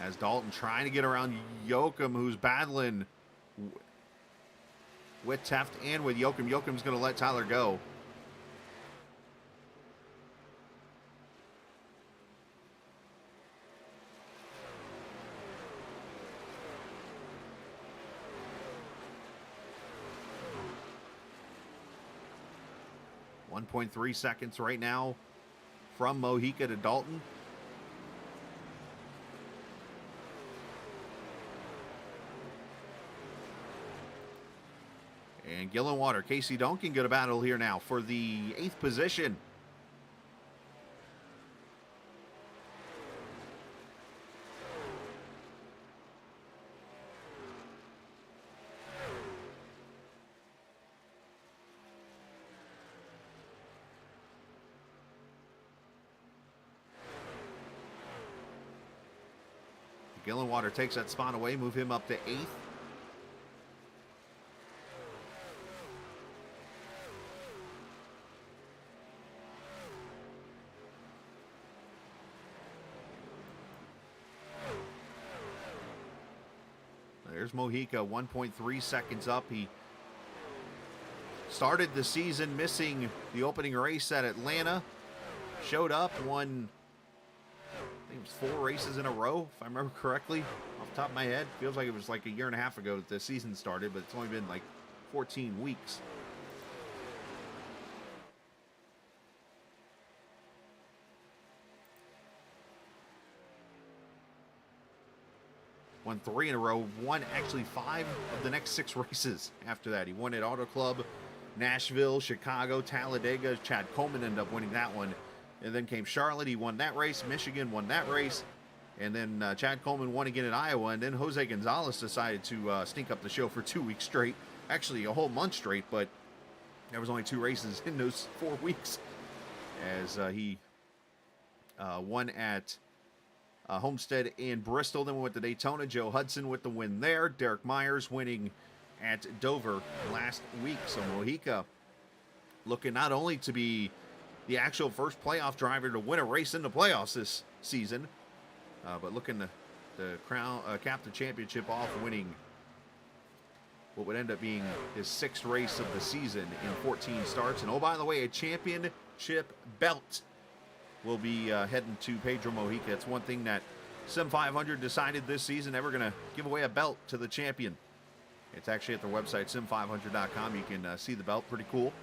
As Dalton trying to get around Joachim, who's battling with Teft and with Joachim. Joachim's going to let Tyler go. .3 seconds right now from Mojica to Dalton. And Gillenwater, Casey Duncan get a battle here now for the 8th position. Gillenwater takes that spot away, move him up to 8th. There's Mojica, 1.3 seconds up. He started the season missing the opening race at Atlanta. Showed up, won, I think it was 4 races in a row, if I remember correctly, off the top of my head. Feels like it was like a year and a half ago that the season started, but it's only been like 14 weeks. Won 3 in a row, won actually 5 of the next 6 races after that. He won at Auto Club, Nashville, Chicago, Talladega. Chad Coleman ended up winning that one. And then came Charlotte, he won that race. Michigan won that race. And then Chad Coleman won again at Iowa. And then Jose Gonzalez decided to stink up the show for 2 weeks straight. Actually, a whole month straight, but there was only 2 races in those 4 weeks. As he won at Homestead and Bristol. Then we went to Daytona. Joe Hudson with the win there. Derek Myers winning at Dover last week. So Mojica looking not only to be the actual first playoff driver to win a race in the playoffs this season, but looking to cap the championship off, winning what would end up being his 6th race of the season in 14 starts. And oh, by the way, a championship belt will be heading to Pedro Mojica. It's one thing that Sim500 decided this season. They were going to give away a belt to the champion. It's actually at their website, sim500.com. You can see the belt. Pretty cool.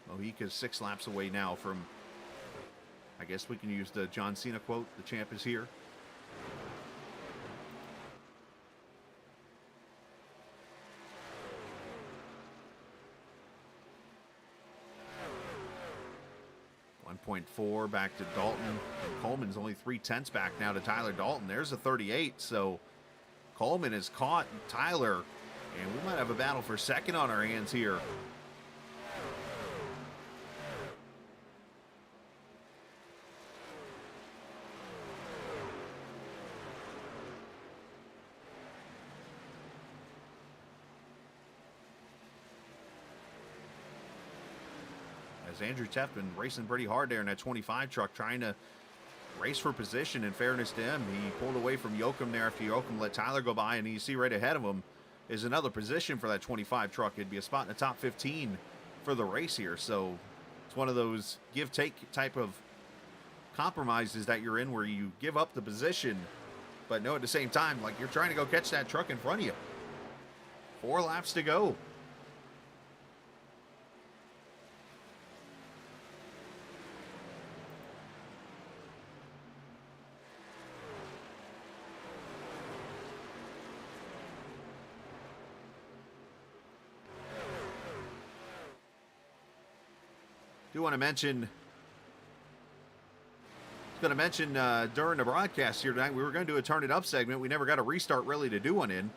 Mojica's 6 laps away now from, I guess we can use the John Cena quote, the champ is here. .4 back to Dalton. And Coleman's only 0.3 back now to Tyler Dalton. There's a 38. So Coleman has caught Tyler, and we might have a battle for second on our hands here. As Andrew Teft been racing pretty hard there in that 25 truck, trying to race for position. In fairness to him, he pulled away from Joachim there after Joachim let Tyler go by, and you see right ahead of him is another position for that 25 truck. It'd be a spot in the top 15 for the race here. So it's one of those give-take type of compromises that you're in where you give up the position, but no, at the same time, like, you're trying to go catch that truck in front of you. 4 laps to go. Do want to mention, during the broadcast here tonight, we were going to do a Turn It Up segment. We never got a restart really to do one in.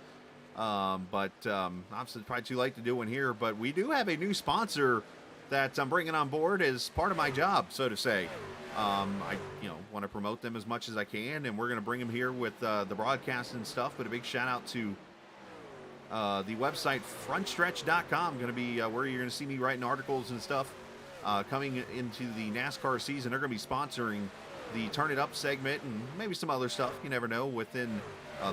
But obviously it's probably too late to do one here. But we do have a new sponsor that I'm bringing on board as part of my job, so to say. I want to promote them as much as I can, and we're going to bring them here with the broadcast and stuff. But a big shout out to the website frontstretch.com. Going to be where you're going to see me writing articles and stuff. Coming into the NASCAR season, they're going to be sponsoring the Turn It Up segment and maybe some other stuff. You never know within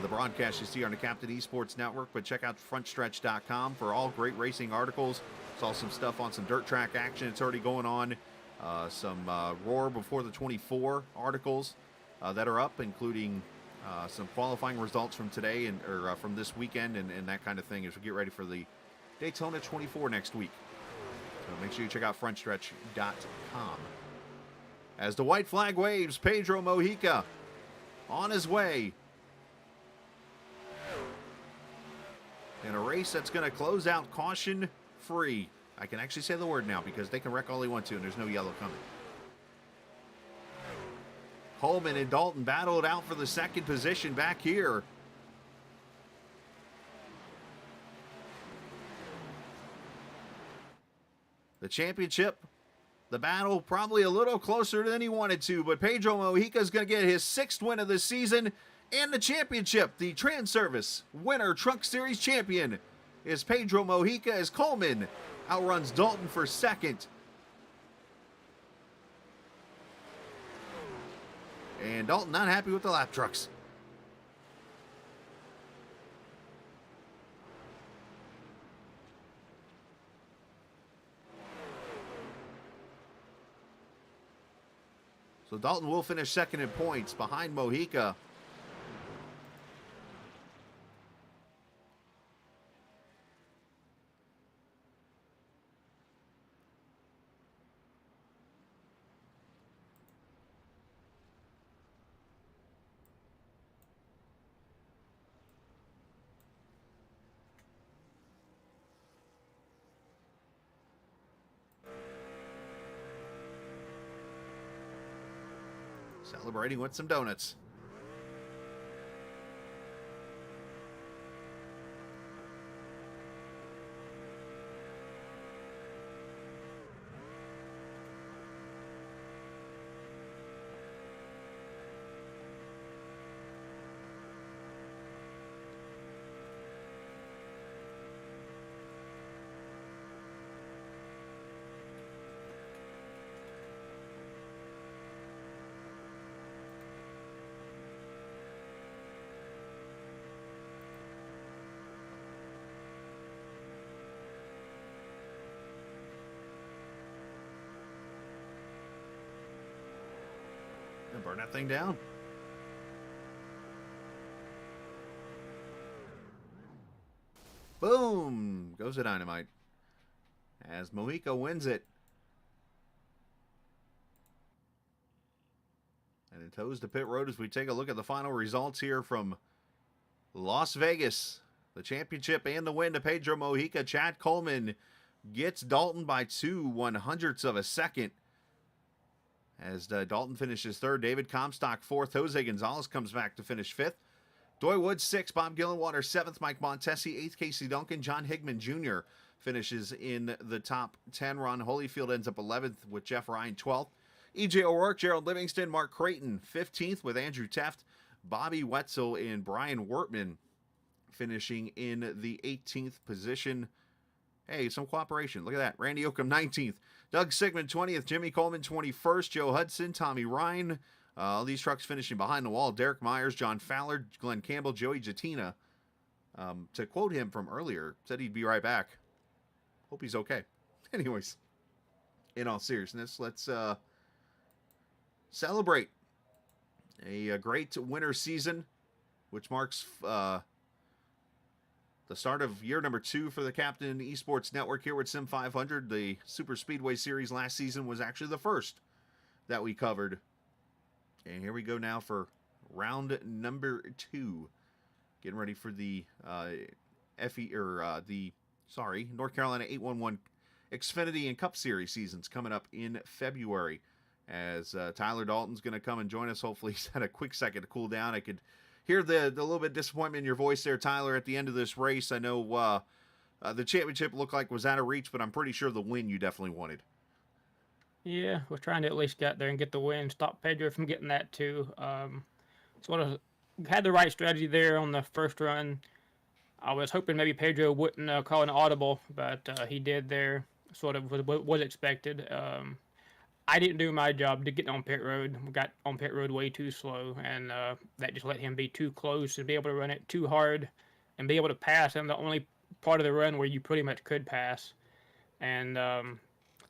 the broadcast you see on the Captain Esports Network. But check out frontstretch.com for all great racing articles. Saw some stuff on some dirt track action. It's already going on. Some Roar Before the 24 articles that are up, including some qualifying results from today or from this weekend and that kind of thing as we get ready for the Daytona 24 next week. So make sure you check out frontstretch.com. As the white flag waves, Pedro Mojica on his way in a race that's going to close out caution free. I can actually say the word now because they can wreck all they want to and there's no yellow coming. Coleman and Dalton battled out for the second position back here. The championship, the battle, probably a little closer than he wanted to, but Pedro Mojica is going to get his 6th win of the season and the championship. The Transervice Winter Truck Series champion is Pedro Mojica as Coleman outruns Dalton for 2nd. And Dalton not happy with the lap trucks. So Dalton will finish 2nd in points behind Mojica. Celebrating with some donuts. And burn that thing down. Boom! Goes the dynamite. As Mojica wins it. And it toes to pit road as we take a look at the final results here from Las Vegas. The championship and the win to Pedro Mojica. Chad Coleman gets Dalton by 0.02 of a second. As Dalton finishes 3rd, David Comstock 4th, Jose Gonzalez comes back to finish 5th. Doy Wood 6th, Bob Gillenwater 7th, Mike Montesi 8th, Casey Duncan, John Higman Jr. finishes in the top 10. Ron Holyfield ends up 11th with Jeff Ryan 12th. E.J. O'Rourke, Gerald Livingston, Mark Creighton 15th with Andrew Teft, Bobby Wetzel, and Brian Wortman finishing in the 18th position. Hey, some cooperation. Look at that. Randy Oakham 19th. Doug Sigmund 20th. Jimmy Coleman 21st. Joe Hudson, Tommy Ryan. All these trucks finishing behind the wall. Derek Myers, John Fowler, Glenn Campbell, Joey Jatina. To quote him from earlier, said he'd be right back. Hope he's okay. Anyways, in all seriousness, let's celebrate a great winter season, which marks the start of year number 2 for the Captain Esports Network here with Sim500. The Super Speedway Series last season was actually the first that we covered. And here we go now for round number 2. Getting ready for the North Carolina 811 Xfinity and Cup Series seasons coming up in February. As Tyler Dalton's going to come and join us. Hopefully he's had a quick second to cool down. I could hear the little bit of disappointment in your voice there, Tyler, at the end of this race. I know the championship looked like was out of reach, but I'm pretty sure the win you definitely wanted. Yeah, we're trying to at least get there and get the win. Stop Pedro from getting that too. Sort of had the right strategy there on the first run. I was hoping maybe Pedro wouldn't call an audible, but he did there. Sort of was expected. I didn't do my job to get on pit road. We got on pit road way too slow, and that just let him be too close and be able to run it too hard and be able to pass him the only part of the run where you pretty much could pass. And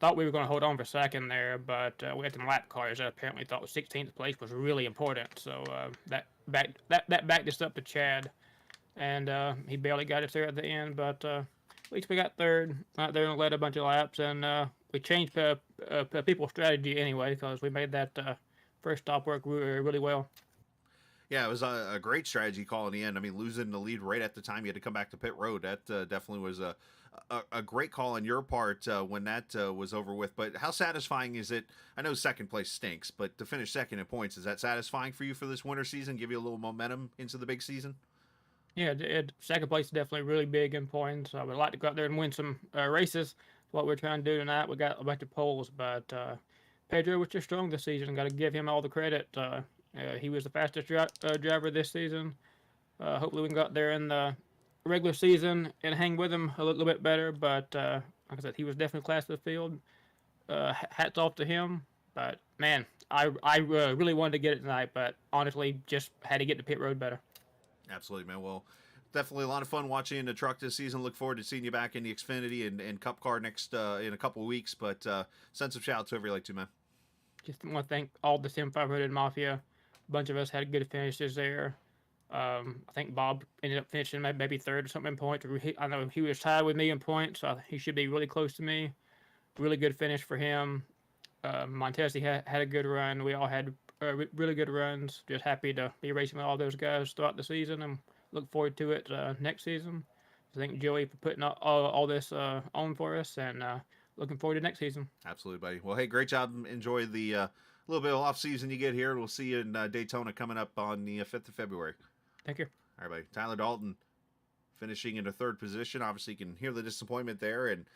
thought we were going to hold on for second there, but we had some lap cars that apparently thought 16th place was really important. So that backed us up to Chad, and he barely got us there at the end, but at least we got third out there and led a bunch of laps, and we changed people's strategy anyway because we made that first stop work really well. Yeah, it was a great strategy call in the end. I mean, losing the lead right at the time you had to come back to pit road, that definitely was a great call on your part when that was over with. But how satisfying is it? I know second place stinks, but to finish second in points, is that satisfying for you for this winter season? Give you a little momentum into the big season? Yeah, second place is definitely really big in points. I would like to go out there and win some races. What we're trying to do tonight, we got a bunch of poles, but Pedro was just strong this season. Got to give him all the credit. He was the fastest driver this season. Hopefully we can go out there in the regular season and hang with him a little bit better. But like I said, he was definitely class of the field. Hats off to him. But man, I really wanted to get it tonight, but honestly, just had to get to pit road better. Absolutely, man. Well, definitely a lot of fun watching the truck this season. Look forward to seeing you back in the Xfinity and Cup car next in a couple of weeks. But send some shout outs whoever you like to, man. Just want to thank all the Sim500 Mafia. A bunch of us had good finishes there. I think Bob ended up finishing maybe third or something in points. I know he was tied with me in points, so he should be really close to me. Really good finish for him. Montesi had a good run. We all had really good runs. Just happy to be racing with all those guys throughout the season and look forward to it next season. I thank Joey for putting all this on for us, and looking forward to next season. Absolutely, buddy. Well, hey, great job. Enjoy the little bit of off season you get here. We'll see you in Daytona coming up on the 5th of February. Thank you. All right, buddy. Tyler Dalton finishing in the third position. Obviously, you can hear the disappointment there, and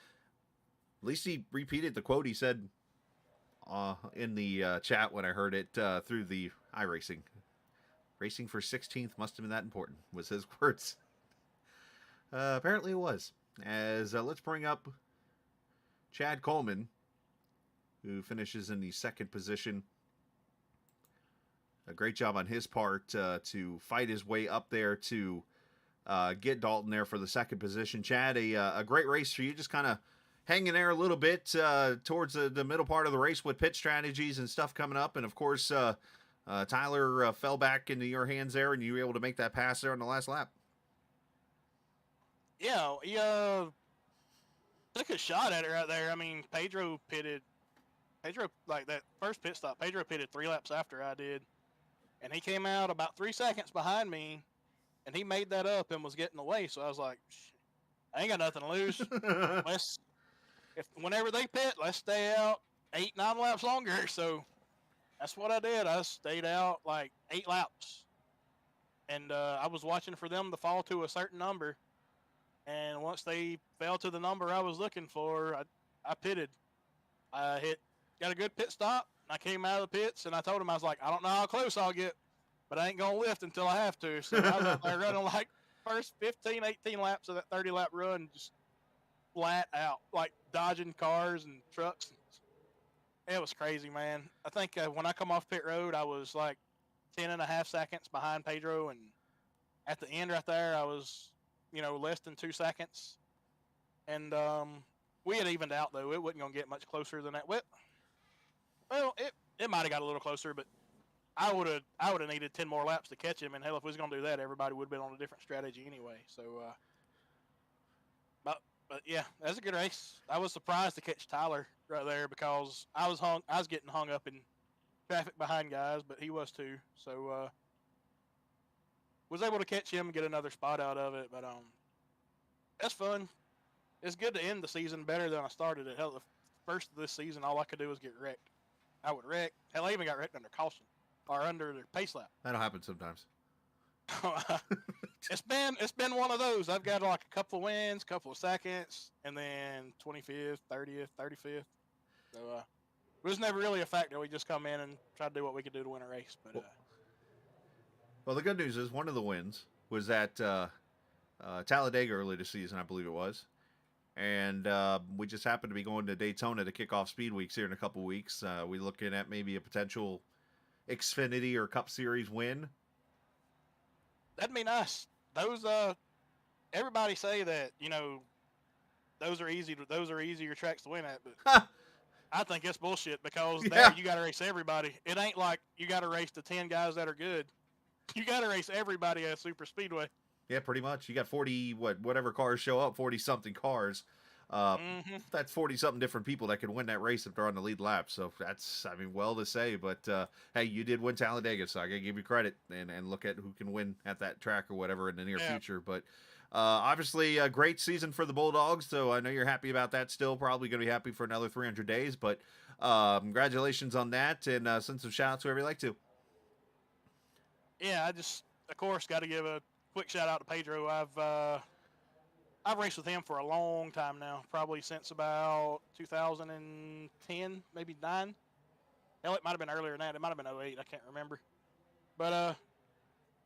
at least he repeated the quote he said in the chat when I heard it through the iRacing. Racing for 16th must have been that important, was his words. Apparently it was. As let's bring up Chad Coleman, who finishes in the second position. A great job on his part to fight his way up there to get Dalton there for the second position. Chad, a great race for you, just kind of hanging there a little bit towards the middle part of the race with pit strategies and stuff coming up. And, of course, Tyler fell back into your hands there, and you were able to make that pass there on the last lap. Yeah, he took a shot at it right there. I mean, Pedro, like that first pit stop, Pedro pitted 3 laps after I did. And he came out about 3 seconds behind me, and he made that up and was getting away. So I was like, I ain't got nothing to lose. Whenever they pit, let's stay out 8, 9 laps longer. So that's what I did. I stayed out like 8 laps. And I was watching for them to fall to a certain number. And once they fell to the number I was looking for, I pitted. I got a good pit stop. I came out of the pits, and I told him, I was like, I don't know how close I'll get, but I ain't going to lift until I have to. So I was out there running like first 15, 18 laps of that 30-lap run, just flat out, like dodging cars and trucks. It was crazy, man. I think when I come off pit road, I was like 10.5 seconds behind Pedro, and at the end right there, I was, less than 2 seconds. And we had evened out, though. It wasn't going to get much closer than that. Well, It might have got a little closer, but I would have needed 10 more laps to catch him. And hell, if we was gonna do that, everybody would have been on a different strategy anyway. So, but yeah, that's a good race. I was surprised to catch Tyler right there because I was getting hung up in traffic behind guys, but he was too. So was able to catch him and get another spot out of it. But that's fun. It's good to end the season better than I started it. Hell, the first of this season, all I could do was get wrecked. I would wreck. Hell, I even got wrecked under caution or under the pace lap. That'll happen sometimes. It's been one of those. I've got like a couple of wins, couple of seconds, and then 25th, 30th, 35th. So it was never really a factor. We just come in and try to do what we could do to win a race. But well, the good news is one of the wins was at Talladega early this season, I believe it was. And we just happened to be going to Daytona to kick off Speed Weeks here in a couple weeks. We're looking at maybe a potential Xfinity or Cup Series win. that'd be nice. Those everybody say that those are easier tracks to win at, but I think it's bullshit because there you got to race everybody. It ain't like you got to race the 10 guys that are good. You got to race everybody at Super Speedway. Yeah, pretty much. You got 40, whatever cars show up, 40-something cars. That's 40-something different people that can win that race if they're on the lead lap. So that's, well to say. But, hey, you did win Talladega, so I got to give you credit and look at who can win at that track or whatever in the near future. But obviously, a great season for the Bulldogs, so I know you're happy about that still. Probably going to be happy for another 300 days. But congratulations on that, and send some shout-outs whoever you like to. Yeah, I just, of course, got to give a quick shout out to Pedro. I've raced with him for a long time now, probably since about 2010, maybe 9. Hell, it might have been earlier than that. It might have been 08. I can't remember. But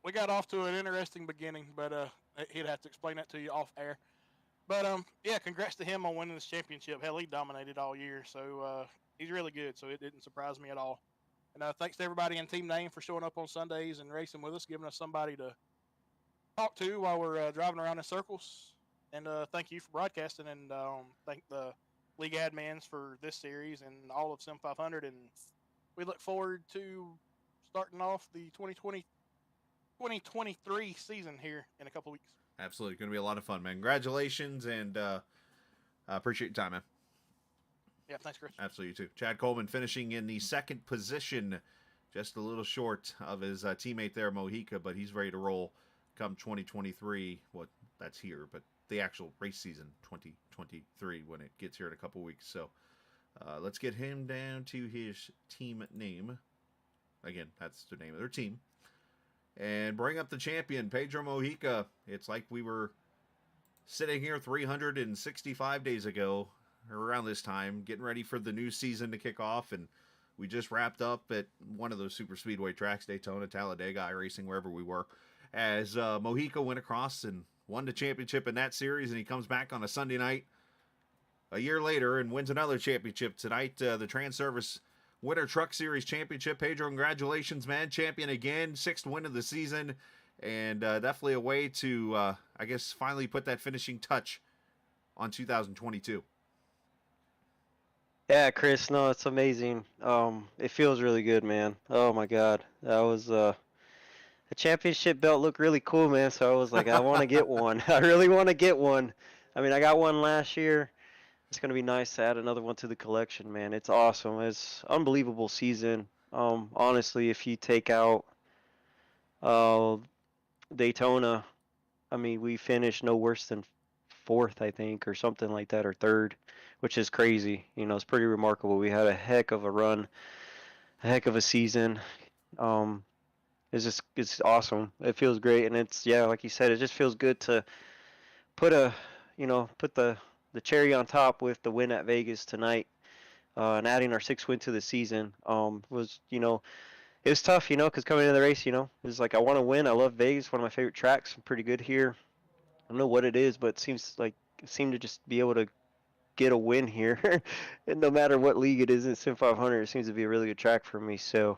we got off to an interesting beginning, but he'd have to explain that to you off air. But yeah, congrats to him on winning this championship. Hell, he dominated all year, so he's really good. So it didn't surprise me at all. And thanks to everybody in Team Name for showing up on Sundays and racing with us, giving us somebody to talk to while we're driving around in circles. And thank you for broadcasting, and thank the league admins for this series and all of Sim500. And we look forward to starting off the 2023 season here in a couple weeks. Absolutely. Going to be a lot of fun, man. Congratulations, and I appreciate your time, man. Yeah, thanks, Chris. Absolutely, you too. Chad Coleman finishing in the second position, just a little short of his teammate there, Mojica, but he's ready to roll come 2023. Well, that's here, but the actual race season 2023 when it gets here in a couple weeks. So let's get him down to his team name. Again, that's the name of their team. And bring up the champion, Pedro Mojica. It's like we were sitting here 365 days ago, around this time, getting ready for the new season to kick off, and we just wrapped up at one of those super speedway tracks, Daytona, Talladega, iRacing, wherever we were, as Mojica went across and won the championship in that series, and he comes back on a Sunday night a year later and wins another championship tonight, the Transervice Winter Truck Series Championship. Pedro, congratulations, man. Champion again, 6th win of the season, and definitely a way to, I guess, finally put that finishing touch on 2022. Yeah, Chris, no, it's amazing. It feels really good, man. Oh my God, that was the championship belt looked really cool, man. So I was like, I want to get one. I really want to get one. I mean, I got one last year. It's gonna be nice to add another one to the collection, man. It's awesome. It's unbelievable season. Honestly, if you take out Daytona, I mean, we finished no worse than 4th, I think, or something like that, or 3rd, which is crazy. You know, it's pretty remarkable. We had a heck of a run, a heck of a season. It's awesome. It feels great, and it's, yeah, like you said, it just feels good to put the cherry on top with the win at Vegas tonight, and adding our 6th win to the season. Was, it was tough, because coming into the race, it was like, I want to win. I love Vegas, one of my favorite tracks. I'm pretty good here. I don't know what it is, but it seemed to just be able to get a win here. And no matter what league it is in Sim500, it seems to be a really good track for me. So,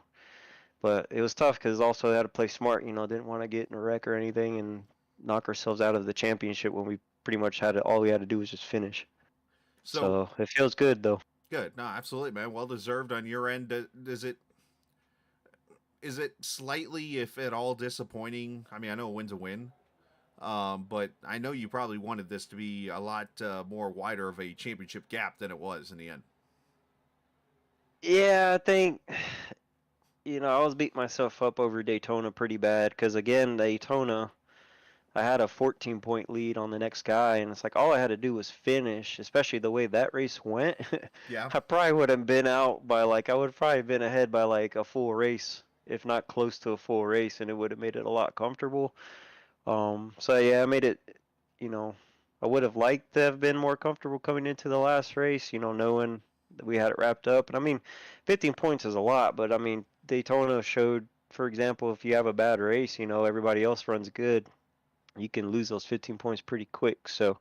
but it was tough because also I had to play smart. Didn't want to get in a wreck or anything and knock ourselves out of the championship when we pretty much all we had to do was just finish. So it feels good though. Good. No, absolutely, man. Well deserved on your end. Does it is it slightly, if at all, disappointing? I mean, I know a win's a win, but I know you probably wanted this to be a lot more wider of a championship gap than it was in the end. Yeah, I think, I was beating myself up over Daytona pretty bad because, again, Daytona, I had a 14-point lead on the next guy, and it's like all I had to do was finish, especially the way that race went. Yeah. I probably would have been out by I would have probably been ahead by like a full race, if not close to a full race, and it would have made it a lot comfortable. So yeah, I made it, you know, I would have liked to have been more comfortable coming into the last race, knowing that we had it wrapped up. And I mean, 15 points is a lot, but I mean, Daytona showed, for example, if you have a bad race, everybody else runs good, you can lose those 15 points pretty quick. So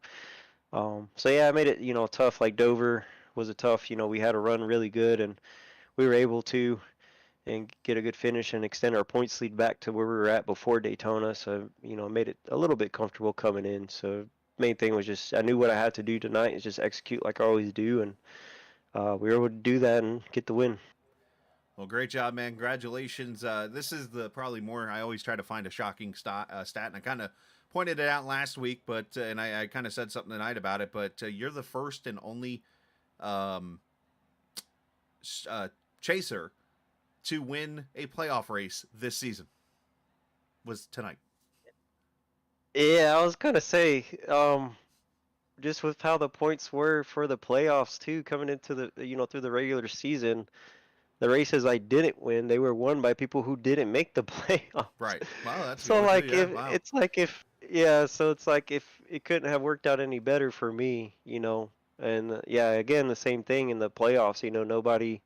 yeah, I made it, tough. Like Dover was a tough, we had to run really good, and we were able to and get a good finish and extend our points lead back to where we were at before Daytona. So, made it a little bit comfortable coming in. So main thing was just I knew what I had to do tonight is just execute like I always do, and we were able to do that and get the win. Well, great job, man. Congratulations. This is the probably more, I always try to find a shocking stat, and I kind of pointed it out last week, but and I kind of said something tonight about it, but you're the first and only chaser to win a playoff race this season. Was tonight. Yeah, I was gonna say, just with how the points were for the playoffs too, coming into the through the regular season, the races I didn't win, they were won by people who didn't make the playoffs. Right. Wow, that's So good too. like Yeah. if Wow. it's like if yeah, so it's like if it couldn't have worked out any better for me, and yeah, again the same thing in the playoffs. Nobody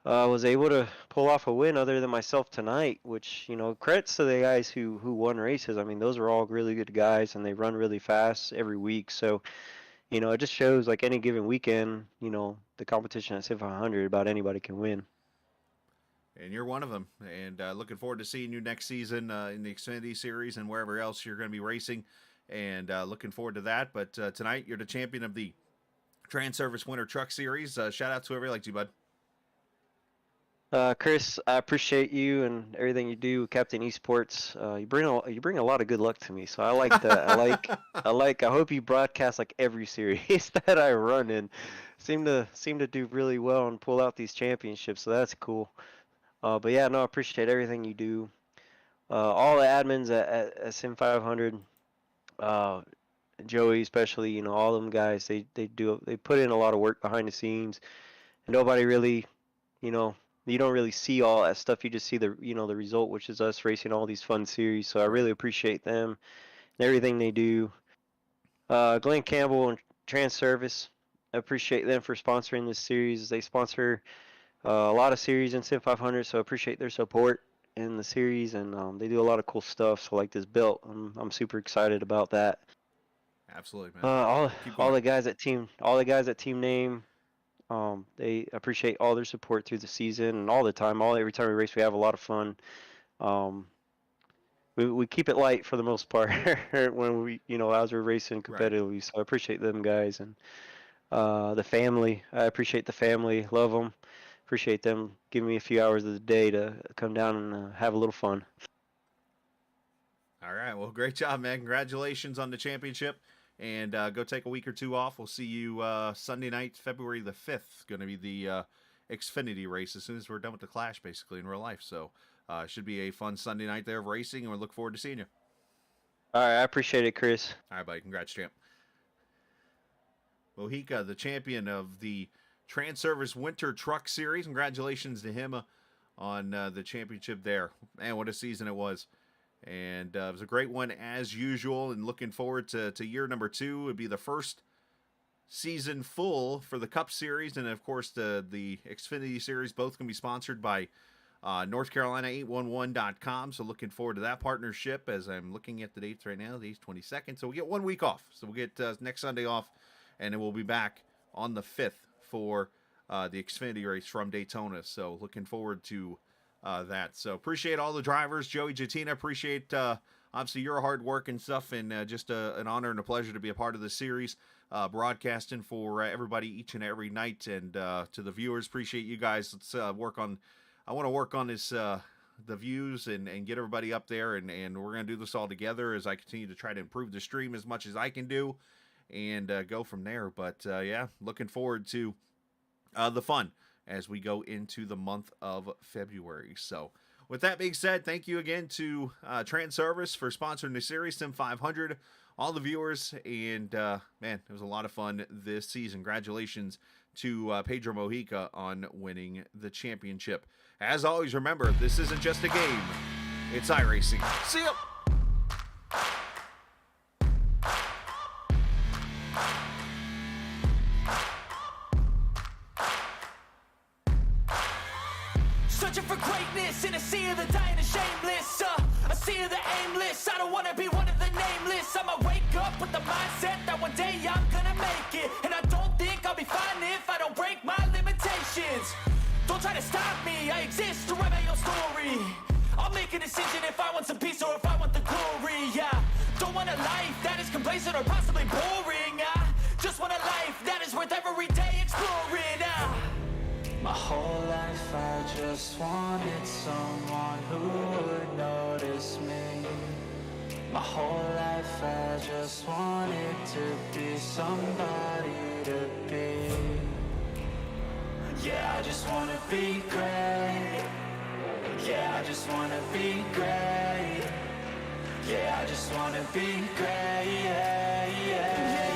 was able to pull off a win other than myself tonight, which credits to the guys who won races. I mean, those are all really good guys, and they run really fast every week. So it just shows like any given weekend, the competition at Sim500 about anybody can win. And you're one of them. And looking forward to seeing you next season in the Xfinity Series and wherever else you're going to be racing. And looking forward to that. But tonight, you're the champion of the Transervice Winter Truck Series. Shout out to everybody like you, bud. Chris, I appreciate you and everything you do, Captain Esports. You bring a lot of good luck to me, so I like that. I hope you broadcast like every series that I run and seem to do really well and pull out these championships. So that's cool. But yeah, no, I appreciate everything you do. All the admins at Sim500, Joey especially, all them guys, they put in a lot of work behind the scenes, and nobody really, you know, you don't really see all that stuff. You just see the result, which is us racing all these fun series. So I really appreciate them and everything they do. Glenn Campbell and Transervice, I appreciate them for sponsoring this series. They sponsor a lot of series in Sim500, so I appreciate their support in the series, and they do a lot of cool stuff. So like this belt, I'm super excited about that. Absolutely, man. Keep All going. the guys at Team Name, they appreciate all their support through the season and all the time. Every time we race, we have a lot of fun. Um, we keep it light for the most part when we, as we're racing competitively. Right. So I appreciate them guys and the family. I appreciate the family. Love them. Appreciate them giving me a few hours of the day to come down and have a little fun. All right. Well, great job, man. Congratulations on the championship. And go take a week or two off. We'll see you Sunday night, February the 5th. Going to be the Xfinity race as soon as we're done with the Clash, basically, in real life. So should be a fun Sunday night there of racing, and we look forward to seeing you. All right. I appreciate it, Chris. All right, buddy. Congrats, champ. Mojica, the champion of the Transervice Winter Truck Series. Congratulations to him on the championship there. Man, what a season it was. And it was a great one as usual, and looking forward to year number 2. It would be the first season full for the Cup Series, and of course the Xfinity Series. Both can be sponsored by NorthCarolina811.com. So looking forward to that partnership as I'm looking at the dates right now. The 22nd. So we get 1 week off. So we'll get next Sunday off, and then we'll be back on the 5th for the Xfinity race from Daytona. So looking forward to that. So appreciate all the drivers. Joey Jatina, appreciate obviously your hard work and stuff, and just an honor and a pleasure to be a part of the series, broadcasting for everybody each and every night. And to the viewers, appreciate you guys. Let's I want to work on this the views and get everybody up there, and we're going to do this all together as I continue to try to improve the stream as much as I can do and go from there. But yeah, looking forward to the fun as we go into the month of February. So with that being said, thank you again to Transervice for sponsoring the series, Sim500, all the viewers, and man, it was a lot of fun this season. Congratulations to Pedro Mojica on winning the championship. As always, remember, this isn't just a game, it's iRacing. See ya! Searching for greatness in a sea of the dying and shameless. A sea of the aimless. I don't wanna be one of the nameless. I'ma wake up with the mindset that one day I'm gonna make it. And I don't think I'll be fine if I don't break my limitations. Don't try to stop me, I exist to write my own story. I'll make a decision if I want some peace or if I want the glory. Yeah, don't want a life that is complacent or possibly boring. I just want a life that is worth every day exploring. My whole life I just wanted someone who would notice me. My whole life I just wanted to be somebody to be. Yeah, I just wanna be great. Yeah, I just wanna be great. Yeah, I just wanna be great. Yeah, yeah.